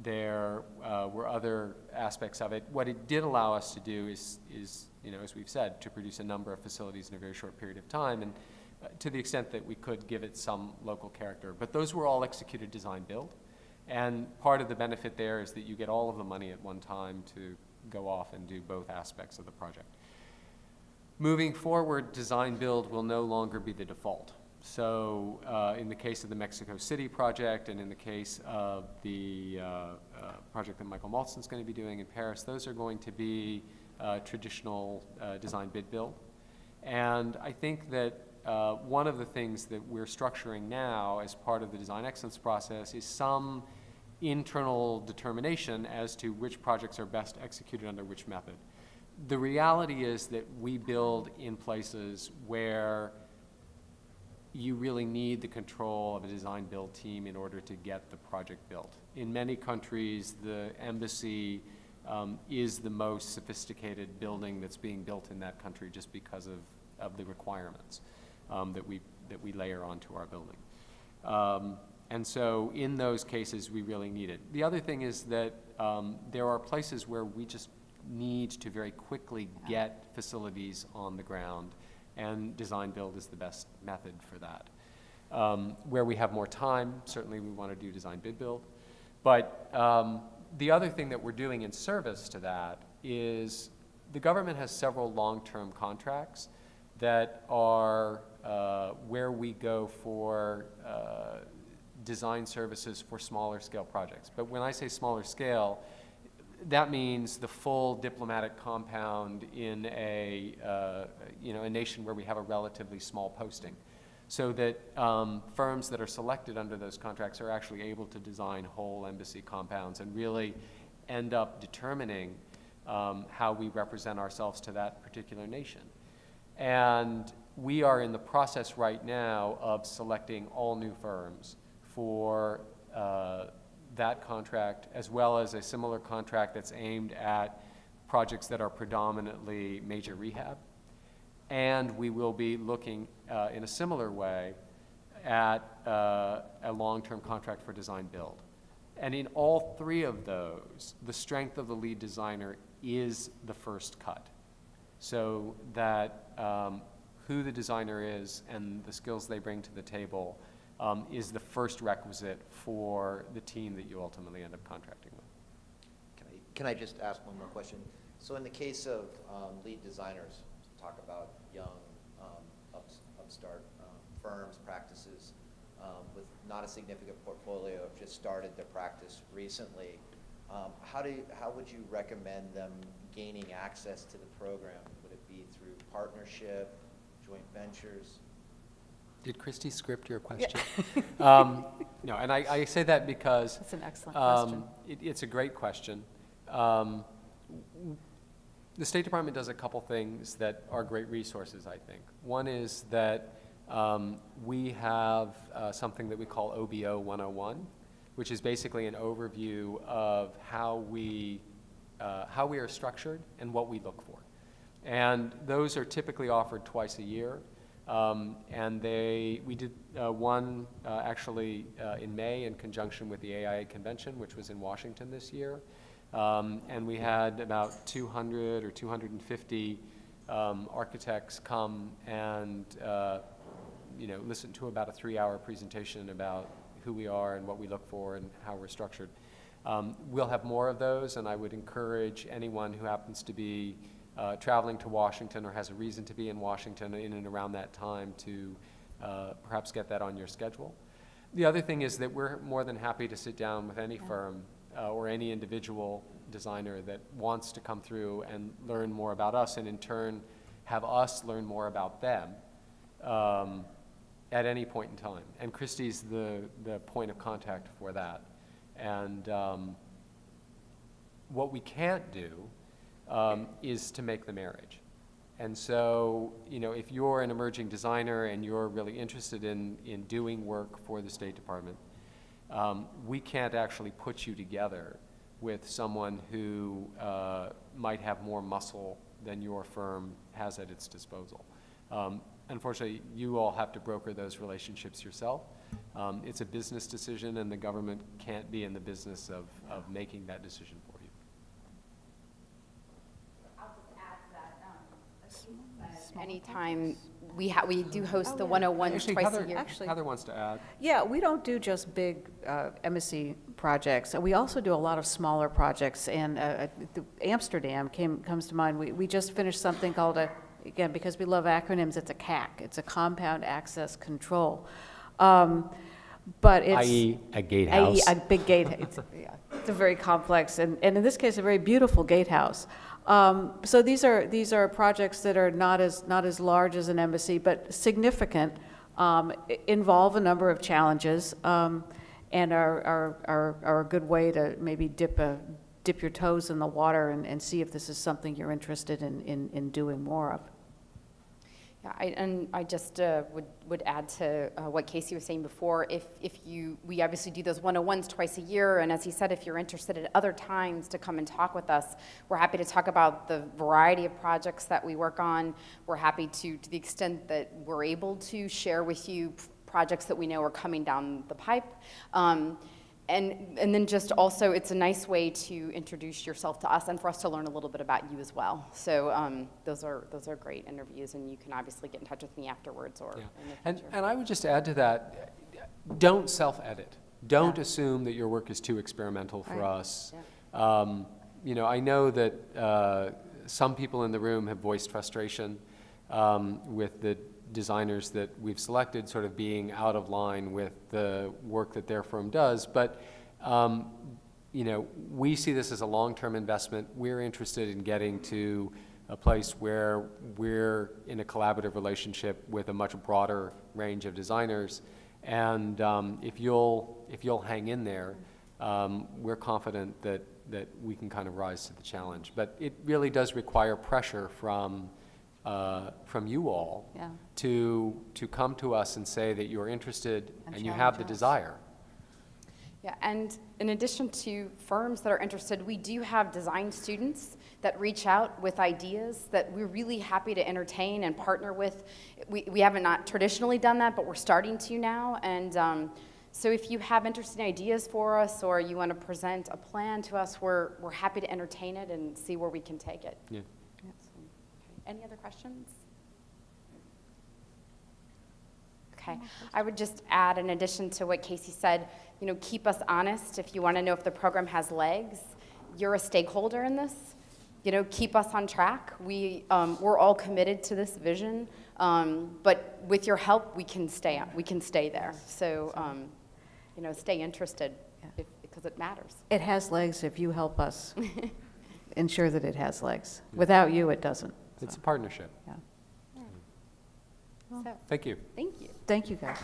I: There were other aspects of it. What it did allow us to do is, as we've said, to produce a number of facilities in a very short period of time, and to the extent that we could give it some local character. But those were all executed design build, and part of the benefit there is that you get all of the money at one time to go off and do both aspects of the project. Moving forward, design build will no longer be the default. So in the case of the Mexico City project and in the case of the project that Michael Maltson's going to be doing in Paris, those are going to be traditional design bid build. And I think that one of the things that we're structuring now as part of the design excellence process is some internal determination as to which projects are best executed under which method. The reality is that we build in places where you really need the control of a design-build team in order to get the project built. In many countries, the embassy is the most sophisticated building that's being built in that country just because of the requirements that we layer onto our building. And so in those cases, we really need it. The other thing is that there are places where we just need to very quickly get facilities on the ground, and design build is the best method for that. Where we have more time, certainly we want to do design bid build. But the other thing that we're doing in service to that is the government has several long-term contracts that are where we go for design services for smaller scale projects. But when I say smaller scale, that means the full diplomatic compound in a nation where we have a relatively small posting, so that firms that are selected under those contracts are actually able to design whole embassy compounds and really end up determining how we represent ourselves to that particular nation. And we are in the process right now of selecting all new firms for that contract, as well as a similar contract that's aimed at projects that are predominantly major rehab. And we will be looking in a similar way at a long-term contract for design build. And in all three of those, the strength of the lead designer is the first cut, so that who the designer is and the skills they bring to the table is the first requisite for the team that you ultimately end up contracting with.
L: Can I just ask one more question? So in the case of lead designers, talk about young upstart firms, practices with not a significant portfolio, have just started their practice recently, how would you recommend them gaining access to the program? Would it be through partnership, joint ventures?
I: Did Christy script your question? No, and I say that because
B: That's an excellent question.
I: It's a great question. The State Department does a couple things that are great resources, I think. One is that we have something that we call OBO 101, which is basically an overview of how we are structured and what we look for. And those are typically offered twice a year. And we did one actually in May in conjunction with the AIA convention, which was in Washington this year. And we had about 200 or 250 architects come and listen to about a 3-hour presentation about who we are and what we look for and how we're structured. We'll have more of those, and I would encourage anyone who happens to be traveling to Washington or has a reason to be in Washington in and around that time to perhaps get that on your schedule. The other thing is that we're more than happy to sit down with any firm or any individual designer that wants to come through and learn more about us, and in turn have us learn more about them at any point in time. And Christy's the point of contact for that. And what we can't do is to make the marriage. And so, if you're an emerging designer and you're really interested in doing work for the State Department, we can't actually put you together with someone who might have more muscle than your firm has at its disposal. Unfortunately, you all have to broker those relationships yourself. It's a business decision, and the government can't be in the business of making that decision for you.
J: I'll just add that anytime we do host the 101
I: Actually,
J: twice
I: Heather,
J: a year.
I: Heather wants to add.
B: Yeah, we don't do just big embassy projects. We also do a lot of smaller projects, and Amsterdam comes to mind. We just finished something called again, because we love acronyms, it's a CAC. It's a Compound Access Control. But it's
I: i.e. a gatehouse.
B: i.e. a big gatehouse. It's a very complex, and in this case, a very beautiful gatehouse. So these are projects that are not as large as an embassy, but significant, involve a number of challenges, and are a good way to maybe dip dip your toes in the water and see if this is something you're interested in doing more of.
J: Yeah, I just would add to what Casey was saying before. We obviously do those 101s twice a year, and as he said, if you're interested at other times to come and talk with us, we're happy to talk about the variety of projects that we work on. We're happy to the extent that we're able to share with you projects that we know are coming down the pipe. And then just also, it's a nice way to introduce yourself to us and for us to learn a little bit about you as well. So those are great interviews, and you can obviously get in touch with me afterwards or in the future.
I: And I would just add to that, don't self-edit. Don't assume that your work is too experimental for us. Yeah. You know, I know that some people in the room have voiced frustration with the designers that we've selected sort of being out of line with the work that their firm does, but you know, we see this as a long-term investment. We're interested in getting to a place where we're in a collaborative relationship with a much broader range of designers, and if you'll hang in there, we're confident that we can kind of rise to the challenge. But it really does require pressure from you all to come to us and say that you're interested and you have the desire.
J: Yeah, and in addition to firms that are interested, we do have design students that reach out with ideas that we're really happy to entertain and partner with. We haven't not traditionally done that, but we're starting to now. And so if you have interesting ideas for us or you want to present a plan to us, we're happy to entertain it and see where we can take it.
I: Yeah.
J: Any other questions? Okay, I would just add, in addition to what Casey said, you know, keep us honest. If you want to know if the program has legs, you're a stakeholder in this. You know, keep us on track. We're all committed to this vision, but with your help, we can stay there. So, you know, stay interested because it matters.
B: It has legs if you help us ensure that it has legs. Without you, it doesn't.
I: It's a partnership.
B: Yeah.
J: So,
I: Thank you.
J: thank you.
B: Thank you, guys.